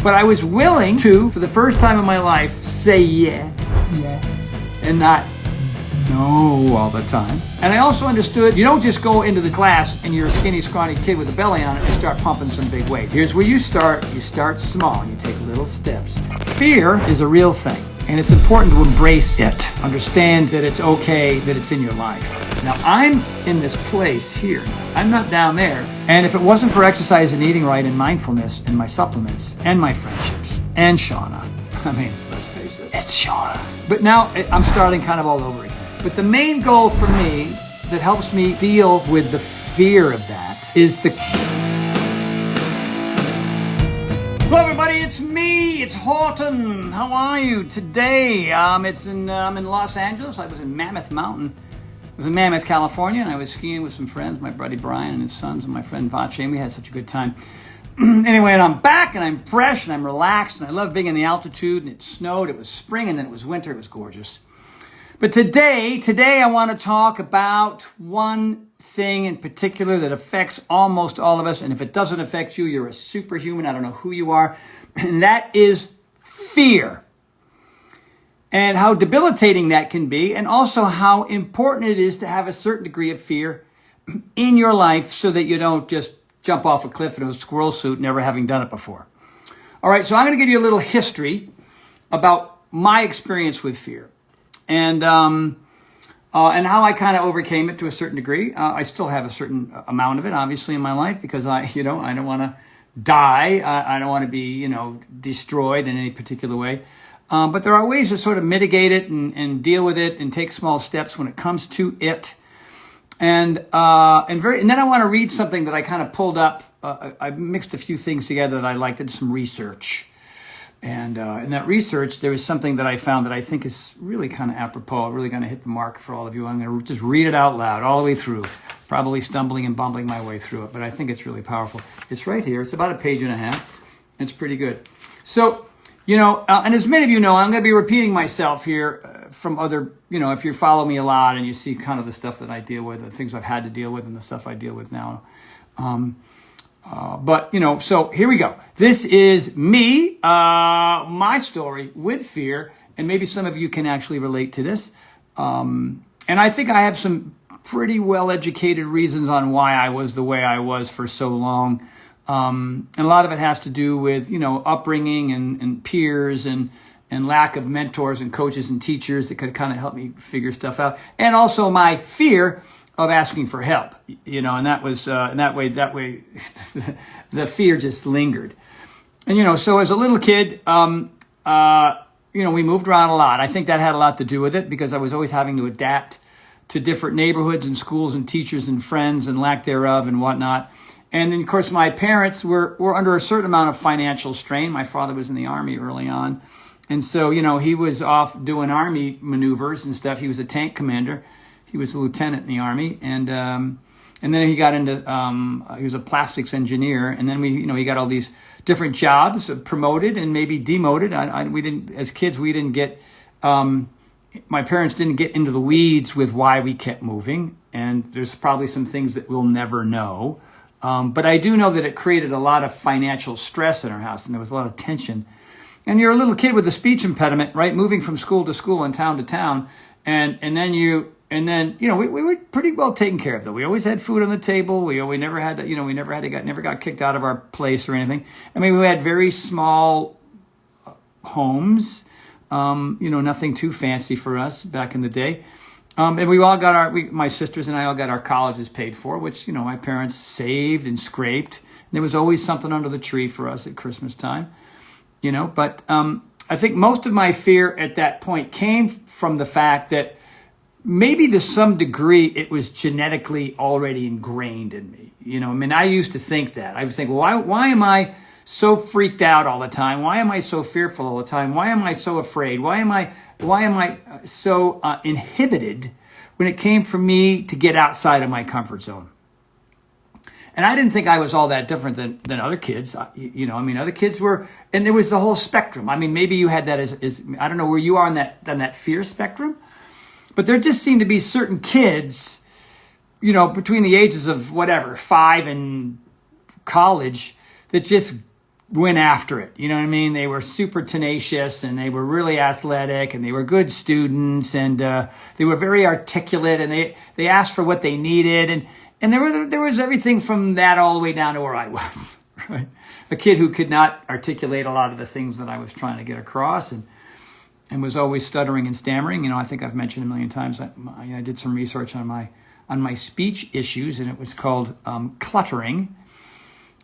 But I was willing to, for the first time in my life, say yes, and not no all the time. And I also understood you don't just go into the class and you're a skinny, scrawny kid with a belly on it and start pumping some big weight. Here's where you start. You start small. You take little steps. Fear is a real thing, and it's important to embrace it. Understand that it's okay, that it's in your life. Now, I'm in this place here. I'm not down there. And if it wasn't for exercise and eating right and mindfulness and my supplements and my friendships and Shauna, I mean, let's face it, it's Shauna. But now I'm starting kind of all over again. But the main goal for me that helps me deal with the fear of that is Hello everybody, it's me, it's Horton. How are you today? I'm in Los Angeles. I was in Mammoth Mountain. I was in Mammoth, California, and I was skiing with some friends, my buddy Brian and his sons and my friend Vache, and we had such a good time. Anyway, and I'm back and I'm fresh and I'm relaxed and I love being in the altitude, and it snowed, it was spring, and then it was winter, it was gorgeous. But today I want to talk about one thing in particular that affects almost all of us. And if it doesn't affect you, you're a superhuman. I don't know who you are. And that is fear. And how debilitating that can be. And also how important it is to have a certain degree of fear in your life so that you don't just jump off a cliff in a squirrel suit, never having done it before. All right, so I'm going to give you a little history about my experience with fear. And how I kind of overcame it to a certain degree. I still have a certain amount of it, obviously, in my life because I don't want to die. I don't want to be, destroyed in any particular way. But there are ways to sort of mitigate it and deal with it and take small steps when it comes to it. And then I want to read something that I kind of pulled up. I mixed a few things together that I liked. Did some research. And in that research, there was something that I found that I think is really kind of apropos, really going to hit the mark for all of you. I'm going to just read it out loud all the way through, probably stumbling and bumbling my way through it, but I think it's really powerful. It's right here. It's about a page and a half. It's pretty good. So, and as many of you know, I'm going to be repeating myself here from other, if you follow me a lot and you see kind of the stuff that I deal with, the things I've had to deal with and the stuff I deal with now. So here we go. This is me, my story with fear, and maybe some of you can actually relate to this. And I think I have some pretty well-educated reasons on why I was the way I was for so long. And a lot of it has to do with, upbringing and peers and lack of mentors and coaches and teachers that could kind of help me figure stuff out. And also my fear of asking for help, and that was, and that way, the fear just lingered. And, so as a little kid, we moved around a lot. I think that had a lot to do with it because I was always having to adapt to different neighborhoods and schools and teachers and friends and lack thereof and whatnot. And then, of course, my parents were under a certain amount of financial strain. My father was in the Army early on. And so, he was off doing Army maneuvers and stuff. He was a tank commander. He was a lieutenant in the Army, and then he got into he was a plastics engineer, and then he got all these different jobs, promoted and maybe demoted. We didn't, as kids, we didn't get. My parents didn't get into the weeds with why we kept moving, and there's probably some things that we'll never know. But I do know that it created a lot of financial stress in our house, and there was a lot of tension. And you're a little kid with a speech impediment, right? Moving from school to school and town to town, and then we were pretty well taken care of, though. We always had food on the table. We never had to, never got kicked out of our place or anything. I mean, we had very small homes, nothing too fancy for us back in the day. And we all got my sisters and I all got our colleges paid for, which, my parents saved and scraped. And there was always something under the tree for us at Christmas time, but I think most of my fear at that point came from the fact that maybe to some degree it was genetically already ingrained in me. I used to think that. I would think, well, why am I so freaked out all the time? Why am I so fearful all the time? Why am I so afraid? Why am I so inhibited when it came for me to get outside of my comfort zone? And I didn't think I was all that different than other kids. Other kids were, and there was the whole spectrum. Maybe you had that as I don't know where you are on that fear spectrum. But there just seemed to be certain kids, between the ages of 5 and college that just went after it. You know what I mean? They were super tenacious, and they were really athletic, and they were good students, and they were very articulate, and they asked for what they needed, and there was everything from that all the way down to where I was, right? A kid who could not articulate a lot of the things that I was trying to get across, and was always stuttering and stammering. You know, I think I've mentioned a million times. I did some research on my speech issues, and it was called cluttering.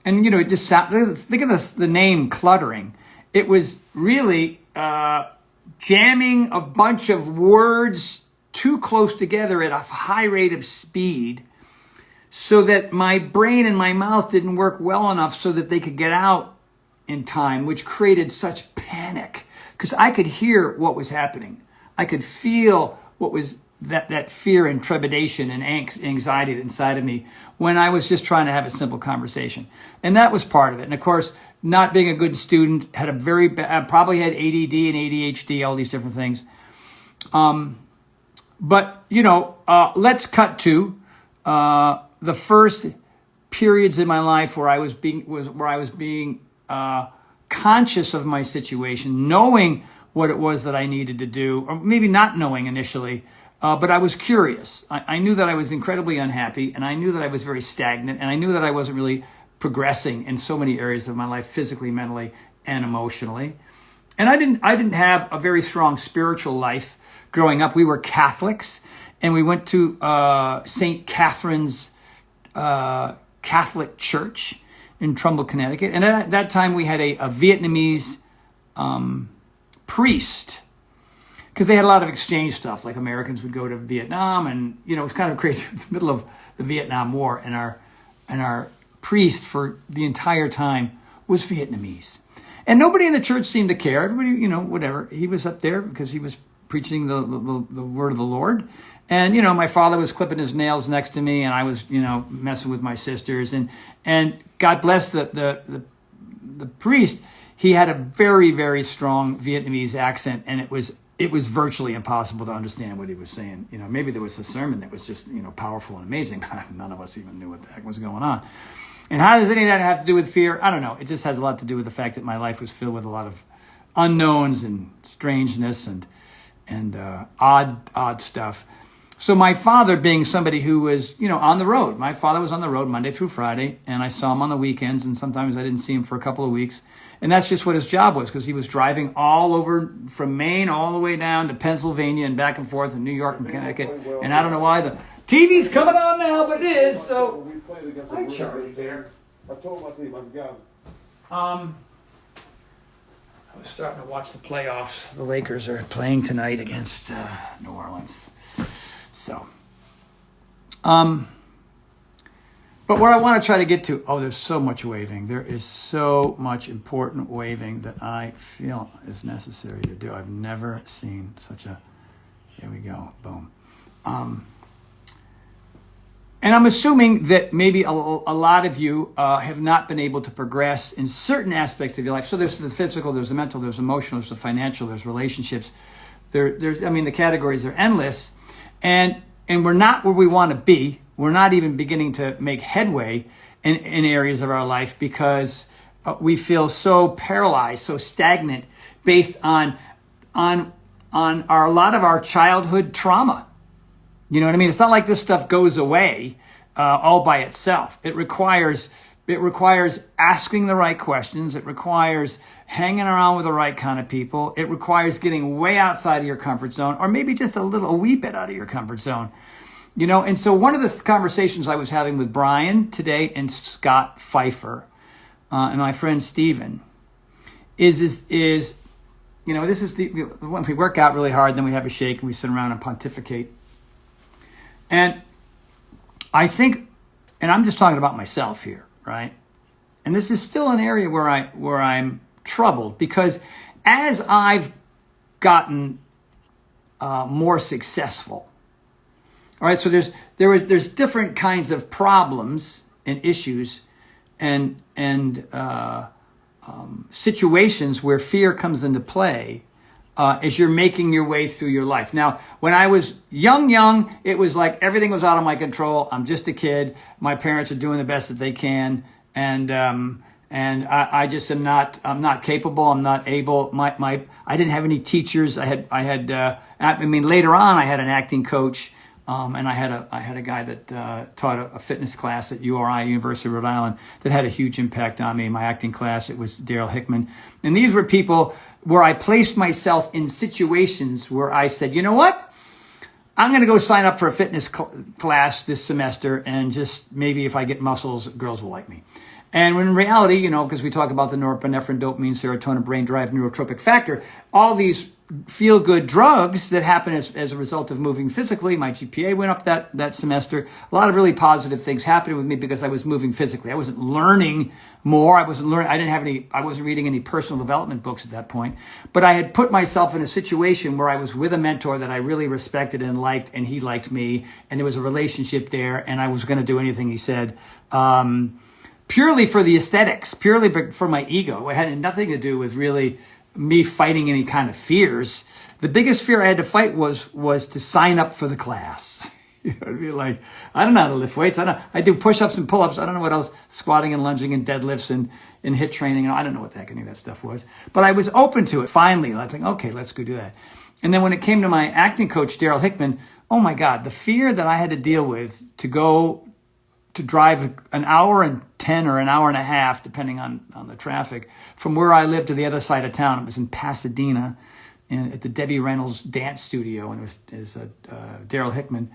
And, you know, it just think of this, the name cluttering. It was really jamming a bunch of words too close together at a high rate of speed so that my brain and my mouth didn't work well enough so that they could get out in time, which created such panic because I could hear what was happening. I could feel what was that fear and trepidation and anxiety inside of me when I was just trying to have a simple conversation. And that was part of it. And of course, not being a good student, had a very bad, probably had ADD and ADHD, all these different things. But, you know, let's cut to the first periods in my life where I was being conscious of my situation, knowing what it was that I needed to do, or maybe not knowing initially. But I was curious. I knew that I was incredibly unhappy, and I knew that I was very stagnant, and I knew that I wasn't really progressing in so many areas of my life, physically, mentally, and emotionally. And I didn't have a very strong spiritual life growing up. We were Catholics, and we went to St. Catherine's Catholic Church in Trumbull, Connecticut. And at that time, we had a Vietnamese priest, because they had a lot of exchange stuff, like Americans would go to Vietnam, and you know it was kind of crazy. In the middle of the Vietnam War, and our priest for the entire time was Vietnamese, and nobody in the church seemed to care. Everybody, you know, whatever. He was up there because he was preaching the word of the Lord, and you know, my father was clipping his nails next to me, and I was, you know, messing with my sisters, and God bless the priest. He had a very, very strong Vietnamese accent, and it was virtually impossible to understand what he was saying. You know, maybe there was a sermon that was just, you know, powerful and amazing. None of us even knew what the heck was going on. And how does any of that have to do with fear? I don't know. It just has a lot to do with the fact that my life was filled with a lot of unknowns and strangeness and odd stuff. So my father, being somebody who was, you know, on the road, my father was on the road Monday through Friday, and I saw him on the weekends, and sometimes I didn't see him for a couple of weeks. And that's just what his job was, because he was driving all over from Maine all the way down to Pennsylvania and back and forth in New York and Connecticut. And I don't know why the TV's coming on now, but it is. So, hi, Charlie there. I told my team, I was gone. I was starting to watch the playoffs. The Lakers are playing tonight against New Orleans. So, but what I want to try to get to, there's so much waving. There is so much important waving that I feel is necessary to do. I've never seen such a, here we go, boom. And I'm assuming that maybe a lot of you have not been able to progress in certain aspects of your life. So there's the physical, there's the mental, there's emotional, there's the financial, there's relationships. The categories are endless. And we're not where we want to be. We're not even beginning to make headway in areas of our life because we feel so paralyzed, so stagnant, based on a lot of our childhood trauma. You know what I mean? It's not like this stuff goes away all by itself. It requires asking the right questions. It requires hanging around with the right kind of people. It requires getting way outside of your comfort zone, or maybe just a wee bit out of your comfort zone. You know, and so one of the conversations I was having with Brian today and Scott Pfeiffer and my friend Steven is you know, this is when we work out really hard, then we have a shake and we sit around and pontificate. And I think, and I'm just talking about myself here, right? And this is still an area where I'm troubled, because as I've gotten more successful, all right, so there's different kinds of problems and issues and situations where fear comes into play as you're making your way through your life. Now, when I was young, it was like everything was out of my control. I'm just a kid. My parents are doing the best that they can, and And I just am not. I'm not capable. I'm not able. I didn't have any teachers. I mean, later on, I had an acting coach, and I had a guy that taught a fitness class at URI, University of Rhode Island, that had a huge impact on me. My acting class, it was Daryl Hickman, and these were people where I placed myself in situations where I said, you know what? I'm going to go sign up for a fitness class this semester, and just maybe if I get muscles, girls will like me. And when in reality, you know, because we talk about the norepinephrine, dopamine, serotonin, brain-derived neurotropic factor, all these feel-good drugs that happen as a result of moving physically. My GPA went up that semester. A lot of really positive things happened with me because I was moving physically. I wasn't learning more. I wasn't reading any personal development books at that point. But I had put myself in a situation where I was with a mentor that I really respected and liked, and he liked me, and there was a relationship there, and I was going to do anything he said. Purely for the aesthetics, purely for my ego. It had nothing to do with really me fighting any kind of fears. The biggest fear I had to fight was to sign up for the class. You know, it'd be like, I don't know how to lift weights. I do push-ups and pull-ups. I don't know what else, squatting and lunging and deadlifts and HIIT training. I don't know what the heck any of that stuff was. But I was open to it. Finally, I was like, okay, let's go do that. And then when it came to my acting coach, Daryl Hickman, oh my God, the fear that I had to deal with to drive an hour and 10 or an hour and a half, depending on the traffic, from where I lived to the other side of town. It was in Pasadena, at the Debbie Reynolds dance studio, and it was Daryl Hickman,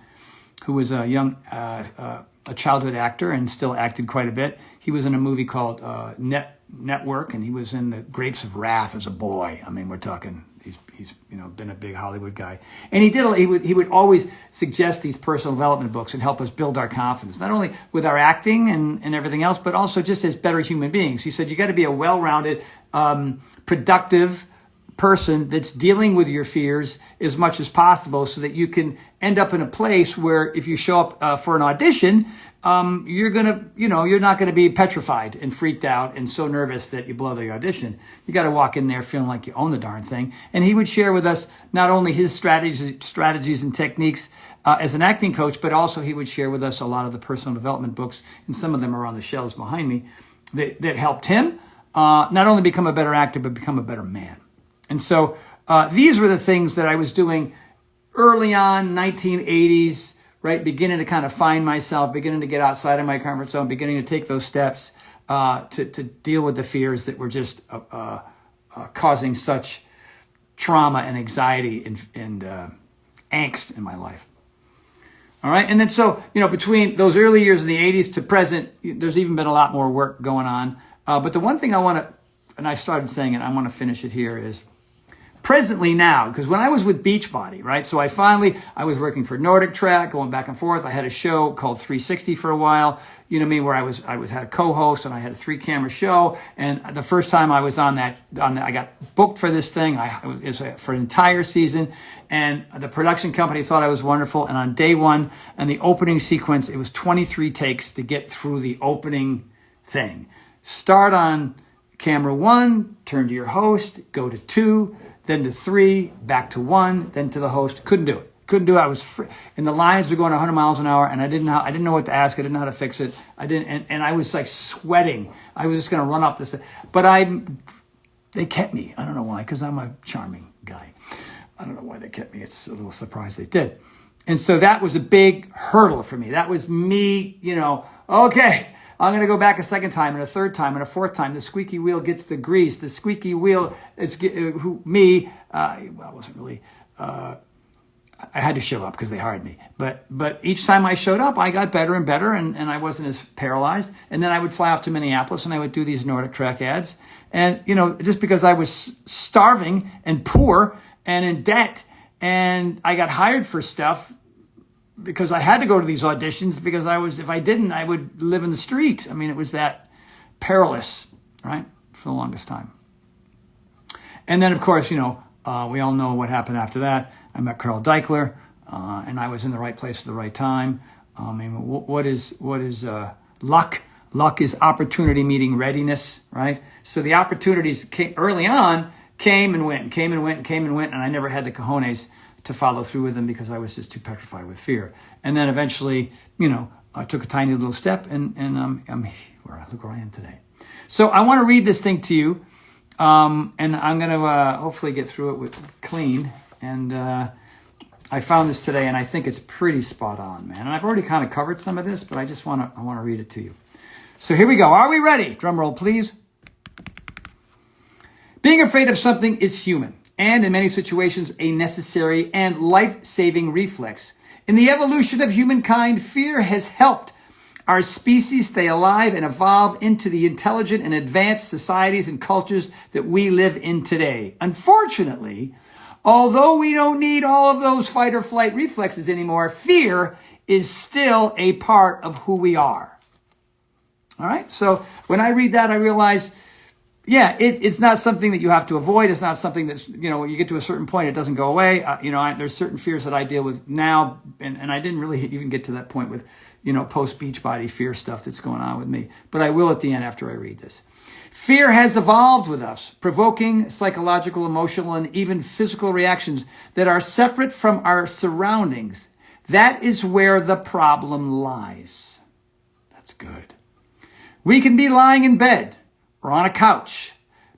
who was a childhood actor and still acted quite a bit. He was in a movie called Network, and he was in The Grapes of Wrath as a boy. I mean, we're talking. He's been a big Hollywood guy, and he would always suggest these personal development books and help us build our confidence, not only with our acting and everything else, but also just as better human beings. He said you got to be a well-rounded, productive person that's dealing with your fears as much as possible, so that you can end up in a place where if you show up for an audition, you're not gonna be petrified and freaked out and so nervous that you blow the audition. You got to walk in there feeling like you own the darn thing. And he would share with us not only his strategies and techniques as an acting coach, but also he would share with us a lot of the personal development books, and some of them are on the shelves behind me, that helped him not only become a better actor, but become a better man. And so these were the things that I was doing early on, 1980s, right? Beginning to kind of find myself, beginning to get outside of my comfort zone, beginning to take those steps to deal with the fears that were just causing such trauma and anxiety and angst in my life. All right. And then so, between those early years in the 80s to present, there's even been a lot more work going on. But the one thing and I started saying it, I want to finish it here, is presently now, because when I was with Beachbody, right? So I was working for Nordic Track, going back and forth. I had a show called 360 for a while, where I had a co-host, and I had a 3-camera show. And the first time I was on that, I got booked for this thing. It was for an entire season, and the production company thought I was wonderful. And on day one, and the opening sequence, it was 23 takes to get through the opening thing. Start on camera 1, turn to your host, go to 2, then to 3, back to 1, then to the host. Couldn't do it. I was and the lines were going 100 miles an hour, and I didn't know what to ask. I didn't know how to fix it. And I was like sweating. I was just going to run off this. But they kept me. I don't know why, because I'm a charming guy. I don't know why they kept me. It's a little surprise they did. And so that was a big hurdle for me. That was me, okay, I'm going to go back a second time and a third time and a fourth time. The squeaky wheel gets the grease. The squeaky wheel is I wasn't really, I had to show up because they hired me. But each time I showed up, I got better and better, and I wasn't as paralyzed. And then I would fly off to Minneapolis, and I would do these Nordic Track ads. And, just because I was starving and poor and in debt, and I got hired for stuff because I had to go to these auditions, because if I didn't, I would live in the street. I mean, it was that perilous, right, for the longest time. And then, of course, we all know what happened after that. I met Carl Deichler, and I was in the right place at the right time. I mean, what is luck? Luck is opportunity meeting readiness, right? So the opportunities early on came and went, and I never had the cojones to follow through with them because I was just too petrified with fear. And then eventually, I took a tiny little step, and I'm look where I am today. So I want to read this thing to you, and I'm going to hopefully get through it clean. And I found this today, and I think it's pretty spot on, man. And I've already kind of covered some of this, but I want to read it to you. So here we go. Are we ready? Drum roll, please. Being afraid of something is human, and in many situations, a necessary and life-saving reflex. In the evolution of humankind, fear has helped our species stay alive and evolve into the intelligent and advanced societies and cultures that we live in today. Unfortunately, although we don't need all of those fight or flight reflexes anymore, fear is still a part of who we are. All right? So when I read that, I realize, yeah, it's not something that you have to avoid. It's not something that's, when you get to a certain point, it doesn't go away. There's certain fears that I deal with now, and I didn't really even get to that point with, post-beach body fear stuff that's going on with me. But I will at the end after I read this. Fear has evolved with us, provoking psychological, emotional, and even physical reactions that are separate from our surroundings. That is where the problem lies. That's good. We can be lying in bed or on a couch,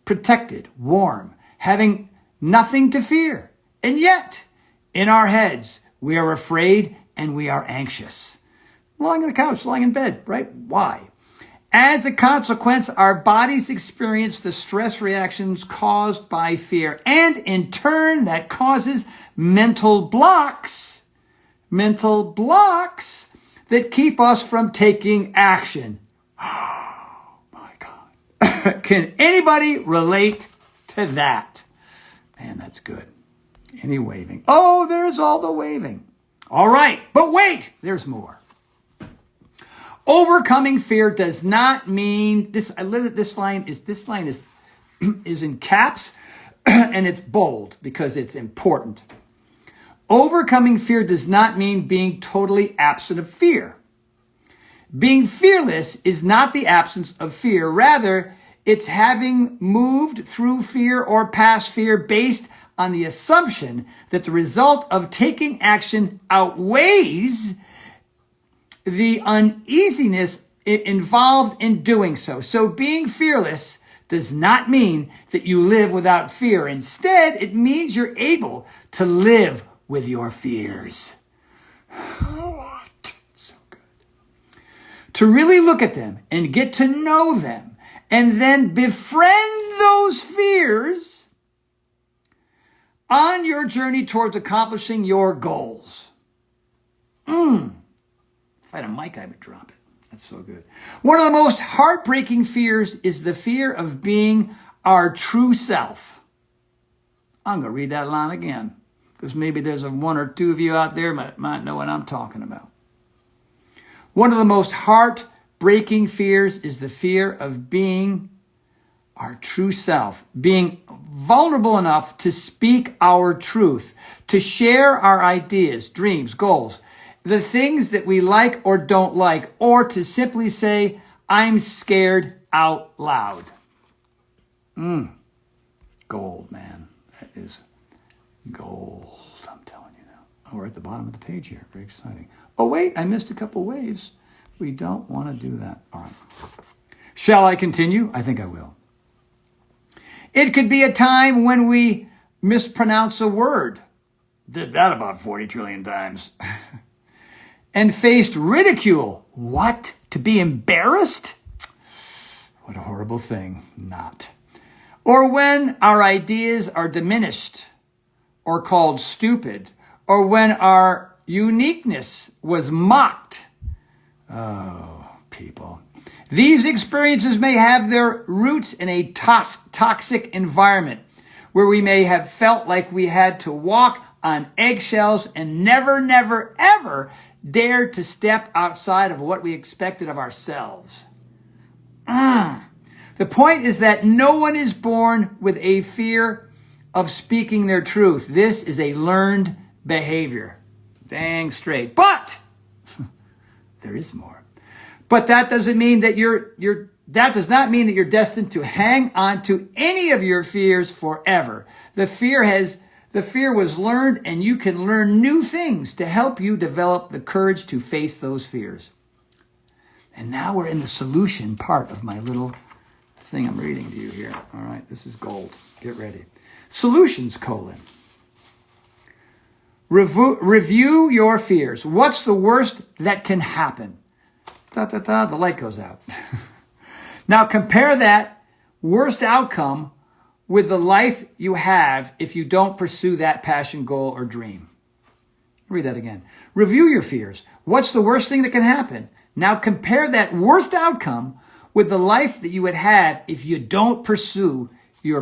protected, warm, having nothing to fear. And yet, in our heads, we are afraid and we are anxious. Lying on the couch, lying in bed, right? Why? As a consequence, our bodies experience the stress reactions caused by fear. And in turn, that causes mental blocks that keep us from taking action. Oh my God. Can anybody relate to that? Man, that's good. Any waving? Oh, there's all the waving. All right, but wait, there's more. Overcoming fear does not mean this. This line is in caps, and it's bold because it's important. Overcoming fear does not mean being totally absent of fear. Being fearless is not the absence of fear. Rather, it's having moved through fear or past fear based on the assumption that the result of taking action outweighs the uneasiness involved in doing so. So being fearless does not mean that you live without fear. Instead, it means you're able to live with your fears. What? So good. To really look at them and get to know them and then befriend those fears on your journey towards accomplishing your goals. If I had a mic, I would drop it. That's so good. One of the most heartbreaking fears is the fear of being our true self. I'm going to read that line again, because maybe there's one or two of you out there might know what I'm talking about. One of the most heartbreaking fears is the fear of being our true self, being vulnerable enough to speak our truth, to share our ideas, dreams, goals, the things that we like or don't like, or to simply say, I'm scared out loud. Gold, man. That is gold, I'm telling you now. Oh, we're at the bottom of the page here. Very exciting. Oh, wait, I missed a couple waves. We don't want to do that. All right. Shall I continue? I think I will. It could be a time when we mispronounce a word. Did that about 40 trillion times. And faced ridicule. What? To be embarrassed? What a horrible thing. Not. Or when our ideas are diminished or called stupid, or when our uniqueness was mocked. Oh, people. These experiences may have their roots in a toxic environment where we may have felt like we had to walk on eggshells and never, ever dared to step outside of what we expected of ourselves. The point is that no one is born with a fear of speaking their truth. This is a learned behavior. Dang straight. But there is more. But that doesn't mean that that does not mean that you're destined to hang on to any of your fears forever. The fear was learned, and you can learn new things to help you develop the courage to face those fears. And now we're in the solution part of my little thing I'm reading to you here. All right, this is gold. Get ready. Solutions, : review your fears. What's the worst that can happen? The light goes out. Now compare that worst outcome with the life you have if you don't pursue that passion, goal, or dream. Read that again. Review your fears. What's the worst thing that can happen? Now compare that worst outcome with the life that you would have if you don't pursue your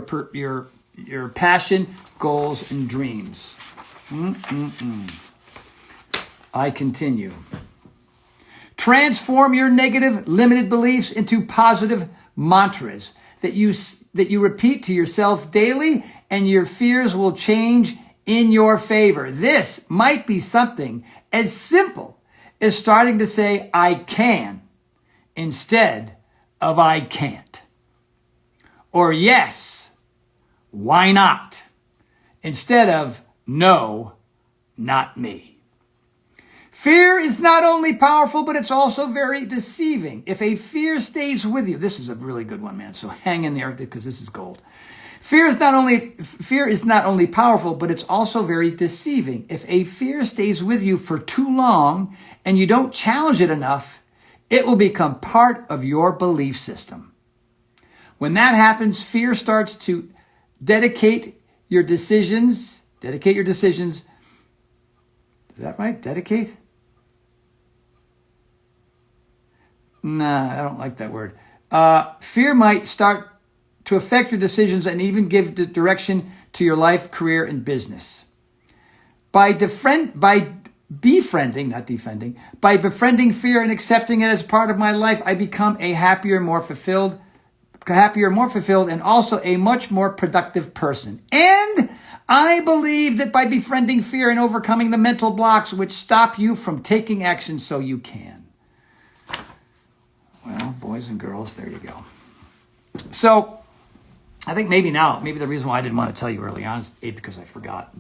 passion, goals, and dreams. I continue. Transform your negative, limited beliefs into positive mantras that you repeat to yourself daily, and your fears will change in your favor. This might be something as simple as starting to say, I can, instead of I can't. Or yes, why not, instead of no, not me. Fear is not only powerful, but it's also very deceiving. If a fear stays with you, this is a really good one, man. So hang in there because this is gold. Fear is not only powerful, but it's also very deceiving. If a fear stays with you for too long and you don't challenge it enough, it will become part of your belief system. When that happens, fear starts to dedicate your decisions. Is that right? Dedicate? Nah, I don't like that word. Fear might start to affect your decisions and even give the direction to your life, career, and business. By befriending fear and accepting it as part of my life, I become a happier, more fulfilled, and also a much more productive person. And I believe that by befriending fear and overcoming the mental blocks which stop you from taking action so you can. Well, boys and girls, there you go. So I think maybe the reason why I didn't want to tell you early on is A, because I forgot,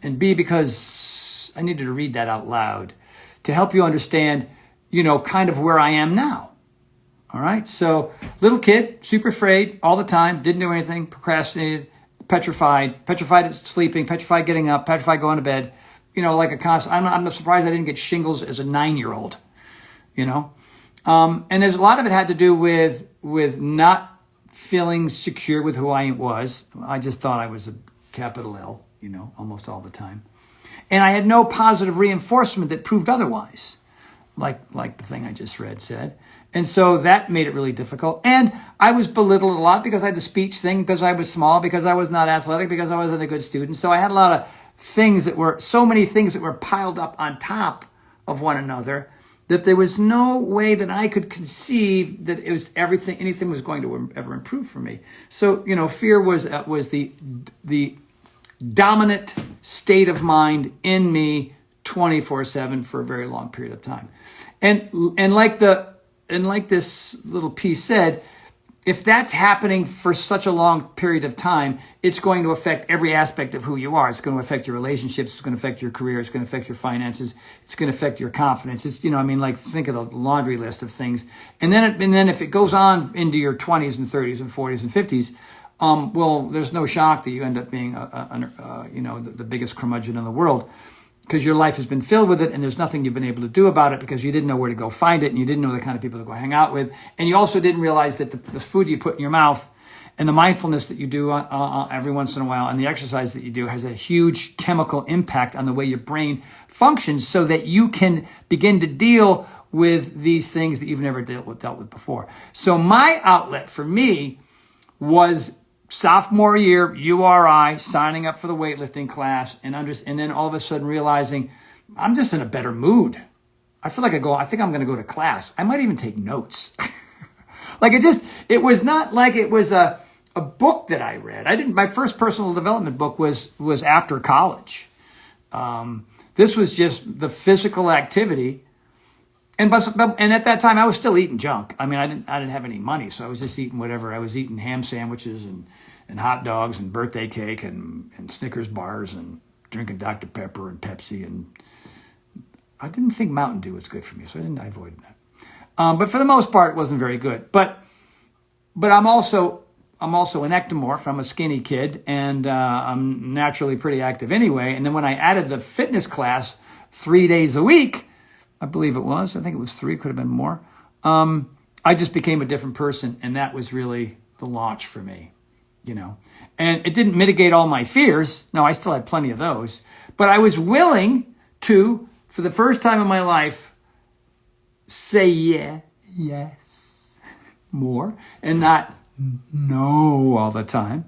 and B, because I needed to read that out loud to help you understand, kind of where I am now. All right. So little kid, super afraid all the time, didn't do anything, procrastinated, petrified at sleeping, petrified getting up, petrified going to bed, like a constant. I'm surprised I didn't get shingles as a 9-year-old, and there's a lot of it had to do with not feeling secure with who I was. I just thought I was a capital L, almost all the time. And I had no positive reinforcement that proved otherwise, like the thing I just said. And so that made it really difficult. And I was belittled a lot because I had the speech thing, because I was small, because I was not athletic, because I wasn't a good student. So I had a lot of so many things that were piled up on top of one another, that there was no way that I could conceive that anything was going to ever improve for me. So, fear was the dominant state of mind in me 24/7 for a very long period of time. And like this little piece said, if that's happening for such a long period of time, it's going to affect every aspect of who you are. It's going to affect your relationships. It's going to affect your career. It's going to affect your finances. It's going to affect your confidence. It's, think of the laundry list of things. And then if it goes on into your 20s and 30s and 40s and 50s, well, there's no shock that you end up being, the biggest curmudgeon in the world, because your life has been filled with it, and there's nothing you've been able to do about it because you didn't know where to go find it, and you didn't know the kind of people to go hang out with, and you also didn't realize that the food you put in your mouth and the mindfulness that you do every once in a while and the exercise that you do has a huge chemical impact on the way your brain functions, so that you can begin to deal with these things that you've never dealt with before. So my outlet for me was sophomore year, URI, signing up for the weightlifting class, and then all of a sudden realizing I'm just in a better mood. I feel like I think I'm going to go to class. I might even take notes. It was not like it was a book that I read. My first personal development book was after college. This was just the physical activity. And at that time I was still eating junk. I didn't have any money, so I was just eating whatever. I was eating ham sandwiches and hot dogs and birthday cake and Snickers bars and drinking Dr. Pepper and Pepsi, and I didn't think Mountain Dew was good for me, so I avoided that. But for the most part, it wasn't very good. But but I'm also an ectomorph. I'm a skinny kid, and I'm naturally pretty active anyway. And then when I added the fitness class 3 days a week, I believe it was, I think it was 3, could have been more. I just became a different person, and that was really the launch for me, you know. And it didn't mitigate all my fears. No, I still had plenty of those, but I was willing to, for the first time in my life, say yes, more, and not no all the time.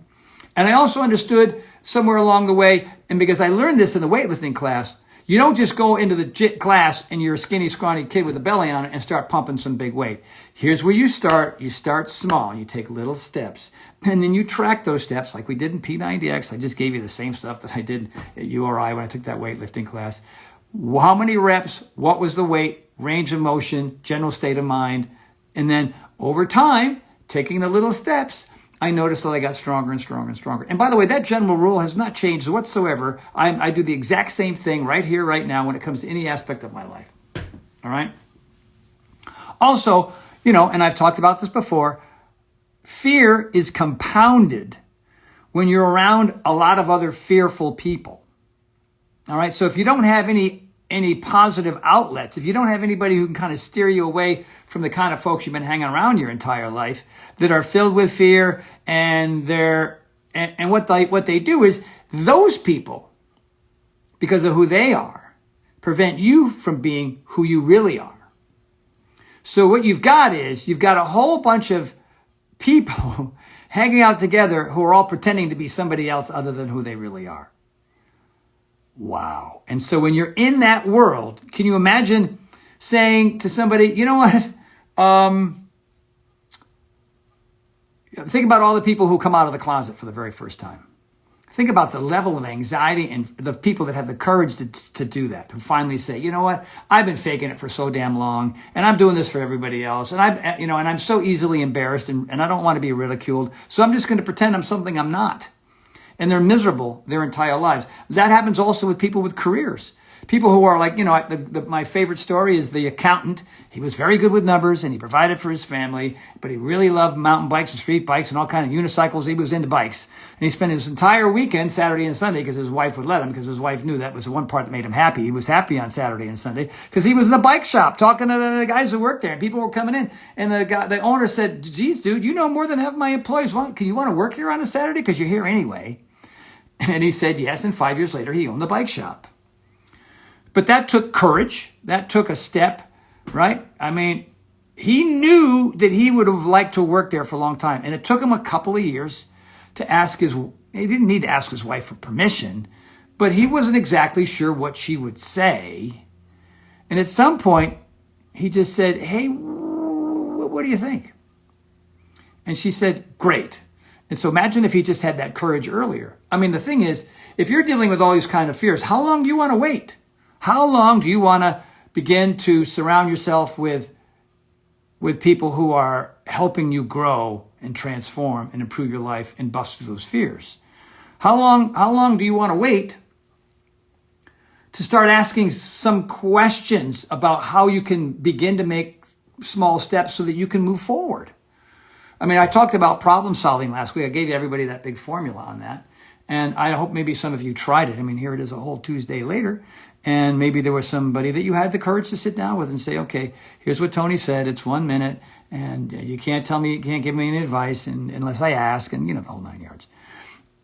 And I also understood somewhere along the way, and because I learned this in the weightlifting class, you don't just go into the class and you're a skinny, scrawny kid with a belly on it and start pumping some big weight. Here's where you start. You start small. You take little steps. And then you track those steps like we did in P90X. I just gave you the same stuff that I did at URI when I took that weightlifting class. How many reps? What was the weight? Range of motion? General state of mind? And then over time, taking the little steps, I noticed that I got stronger and stronger and stronger. And by the way, that general rule has not changed whatsoever. I do the exact same thing right here, right now, when it comes to any aspect of my life. All right? Also, you know, and I've talked about this before, fear is compounded when you're around a lot of other fearful people. All right? So if you don't have any positive outlets, if you don't have anybody who can kind of steer you away from the kind of folks you've been hanging around your entire life that are filled with fear, and what they do is those people, because of who they are, prevent you from being who you really are. So what you've got a whole bunch of people hanging out together who are all pretending to be somebody else other than who they really are. Wow. And so when you're in that world, can you imagine saying to somebody, you know what? Think about all the people who come out of the closet for the very first time. Think about the level of anxiety and the people that have the courage to do that, who finally say, you know what? I've been faking it for so damn long, and I'm doing this for everybody else. And I'm so easily embarrassed, and I don't want to be ridiculed. So I'm just going to pretend I'm something I'm not. And they're miserable their entire lives. That happens also with people with careers. People who are like, you know, my favorite story is the accountant. He was very good with numbers and he provided for his family, but he really loved mountain bikes and street bikes and all kind of unicycles. He was into bikes. And he spent his entire weekend, Saturday and Sunday, because his wife would let him, because his wife knew that was the one part that made him happy. He was happy on Saturday and Sunday because he was in the bike shop talking to the guys who worked there, and people were coming in. And the owner said, geez, dude, you know more than half my employees. Can you want to work here on a Saturday? Because you're here anyway. And he said yes, and 5 years later, he owned the bike shop. But that took courage. That took a step, right? I mean, he knew that he would have liked to work there for a long time. And it took him a couple of years to ask he didn't need to ask his wife for permission, but he wasn't exactly sure what she would say. And at some point, he just said, hey, what do you think? And she said, great. And so imagine if he just had that courage earlier. I mean, the thing is, if you're dealing with all these kind of fears, how long do you want to wait? How long do you want to begin to surround yourself with people who are helping you grow and transform and improve your life and bust through those fears? How long do you want to wait to start asking some questions about how you can begin to make small steps so that you can move forward? I mean, I talked about problem solving last week. I gave everybody that big formula on that. And I hope maybe some of you tried it. I mean, here it is a whole Tuesday later. And maybe there was somebody that you had the courage to sit down with and say, okay, here's what Tony said. It's 1 minute. And you can't give me any advice unless I ask. And, you know, the whole 9 yards.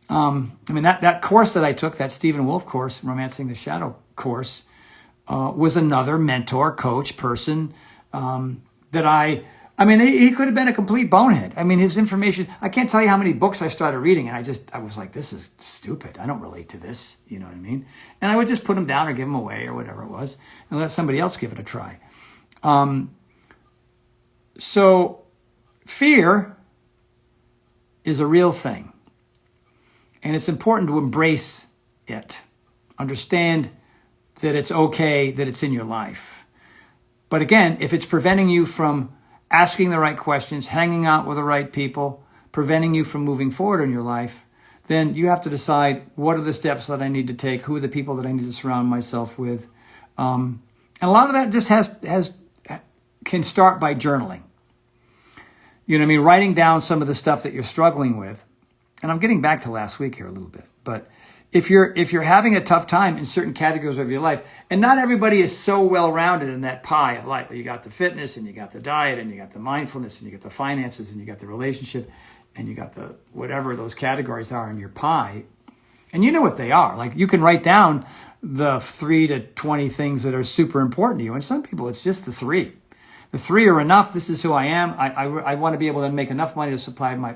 I mean, that course that I took, that Stephen Wolf course, Romancing the Shadow course, was another mentor, coach, person that I mean, he could have been a complete bonehead. I mean, his information, I can't tell you how many books I started reading, and I was like, this is stupid. I don't relate to this. You know what I mean? And I would just put them down or give them away or whatever it was and let somebody else give it a try. So fear is a real thing. And it's important to embrace it. Understand that it's okay, that it's in your life. But again, if it's preventing you from asking the right questions, hanging out with the right people, preventing you from moving forward in your life, then you have to decide, what are the steps that I need to take? Who are the people that I need to surround myself with? And a lot of that just can start by journaling. You know what I mean? Writing down some of the stuff that you're struggling with. And I'm getting back to last week here a little bit, but if you're having a tough time in certain categories of your life, and not everybody is so well-rounded in that pie of life. You got the fitness, and you got the diet, and you got the mindfulness, and you got the finances, and you got the relationship, and you got the whatever those categories are in your pie. And you know what they are. Like, you can write down the 3 to 20 things that are super important to you. And some people, it's just the 3. The 3 are enough. This is who I am. I want to be able to make enough money to supply my,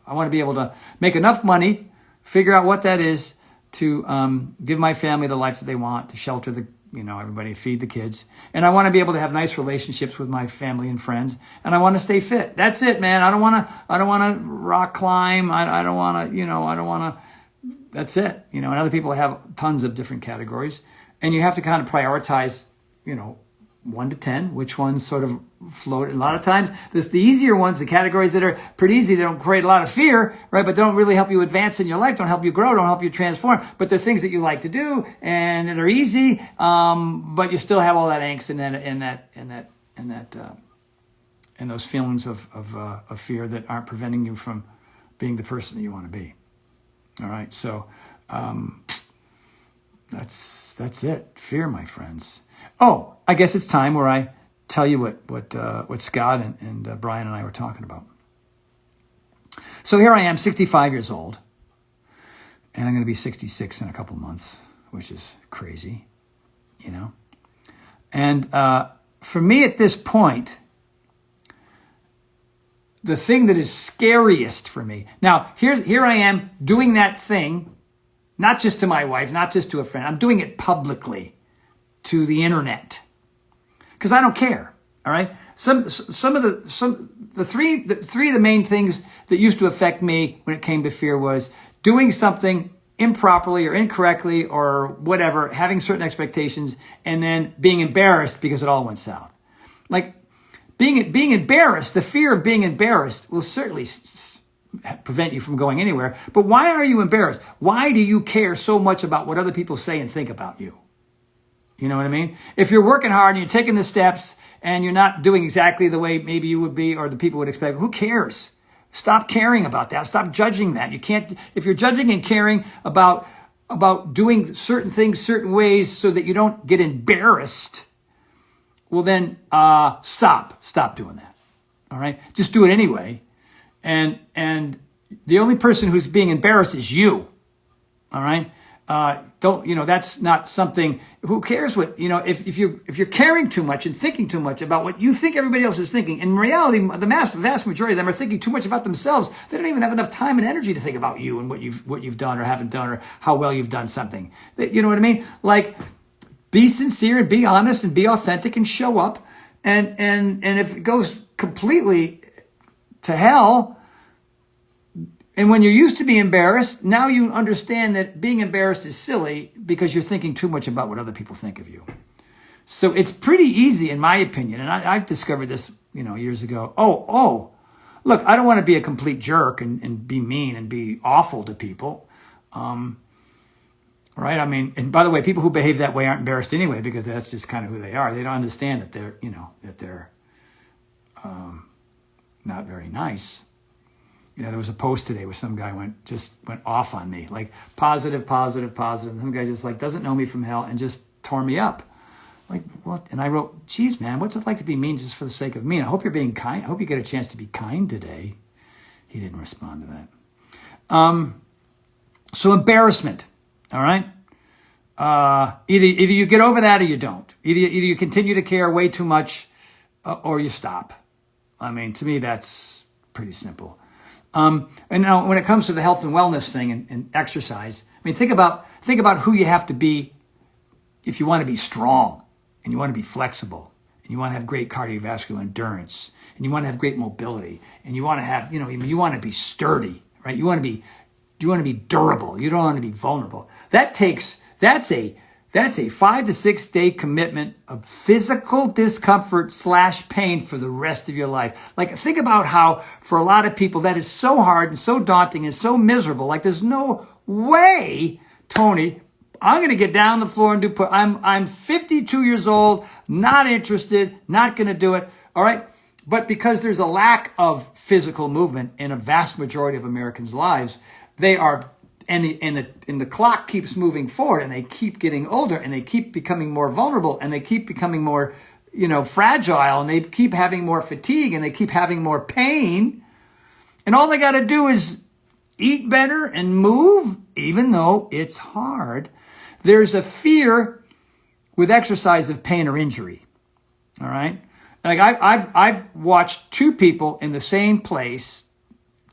I want to be able to make enough money, figure out what that is, to give my family the life that they want, to shelter the, everybody, feed the kids. And I want to be able to have nice relationships with my family and friends. And I want to stay fit. That's it, man. I don't want to rock climb. I don't want to, that's it. And other people have tons of different categories. And you have to kind of prioritize, 1 to 10, which ones sort of float. A lot of times, the easier ones, the categories that are pretty easy, they don't create a lot of fear, right? But don't really help you advance in your life, don't help you grow, don't help you transform. But they're things that you like to do and that are easy, but you still have all that angst and those feelings of fear that aren't preventing you from being the person that you want to be. All right, so that's it. Fear, my friends. Oh, I guess it's time where I tell you what Scott and Brian and I were talking about. So here I am, 65 years old, and I'm going to be 66 in a couple months, which is crazy, And for me at this point, the thing that is scariest for me, now here I am doing that thing, not just to my wife, not just to a friend. I'm doing it publicly to the internet because I don't care. All right. The three of the main things that used to affect me when it came to fear was doing something improperly or incorrectly or whatever, having certain expectations, and then being embarrassed because it all went south. Like being embarrassed, the fear of being embarrassed will certainly prevent you from going anywhere. But why are you embarrassed? Why do you care so much about what other people say and think about you? You know what I mean? If you're working hard and you're taking the steps and you're not doing exactly the way maybe you would be or the people would expect, who cares? Stop caring about that. Stop judging that. You can't, if you're judging and caring about doing certain things certain ways so that you don't get embarrassed, well then stop doing that. All right? Just do it anyway. And the only person who's being embarrassed is you. All right? That's not something, who cares what, if you're caring too much and thinking too much about what you think everybody else is thinking, in reality, the vast majority of them are thinking too much about themselves. They don't even have enough time and energy to think about you and what you've done or haven't done or how well you've done something. You know what I mean? Like, be sincere and be honest and be authentic and show up. And if it goes completely to hell, and when you're used to being embarrassed, now you understand that being embarrassed is silly because you're thinking too much about what other people think of you. So it's pretty easy, in my opinion, and I've discovered this, years ago. Look, I don't want to be a complete jerk and be mean and be awful to people, right? I mean, and by the way, people who behave that way aren't embarrassed anyway because that's just kind of who they are. They don't understand that they're not very nice. There was a post today where some guy went off on me, like positive. And some guy just doesn't know me from hell and just tore me up. Like, what? And I wrote, geez, man, what's it like to be mean just for the sake of mean? I hope you're being kind. I hope you get a chance to be kind today. He didn't respond to that. So embarrassment, all right? Either you get over that or you don't. Either you continue to care way too much or you stop. I mean, to me, that's pretty simple. And now when it comes to the health and wellness thing and exercise, I mean, think about who you have to be if you want to be strong and you want to be flexible and you want to have great cardiovascular endurance and you want to have great mobility and you want to have, you want to be sturdy, right? You want to be durable. You don't want to be vulnerable. That's a 5 to 6 day commitment of physical discomfort / pain for the rest of your life. Like, think about how for a lot of people that is so hard and so daunting and so miserable. Like, there's no way, Tony, I'm going to get down on the floor and I'm 52 years old, not interested, not going to do it. All right. But because there's a lack of physical movement in a vast majority of Americans' lives, they are, and the clock keeps moving forward, and they keep getting older, and they keep becoming more vulnerable, and they keep becoming more, fragile, and they keep having more fatigue, and they keep having more pain. And all they got to do is eat better and move, even though it's hard. There's a fear with exercise of pain or injury. All right. Like I've watched two people in the same place,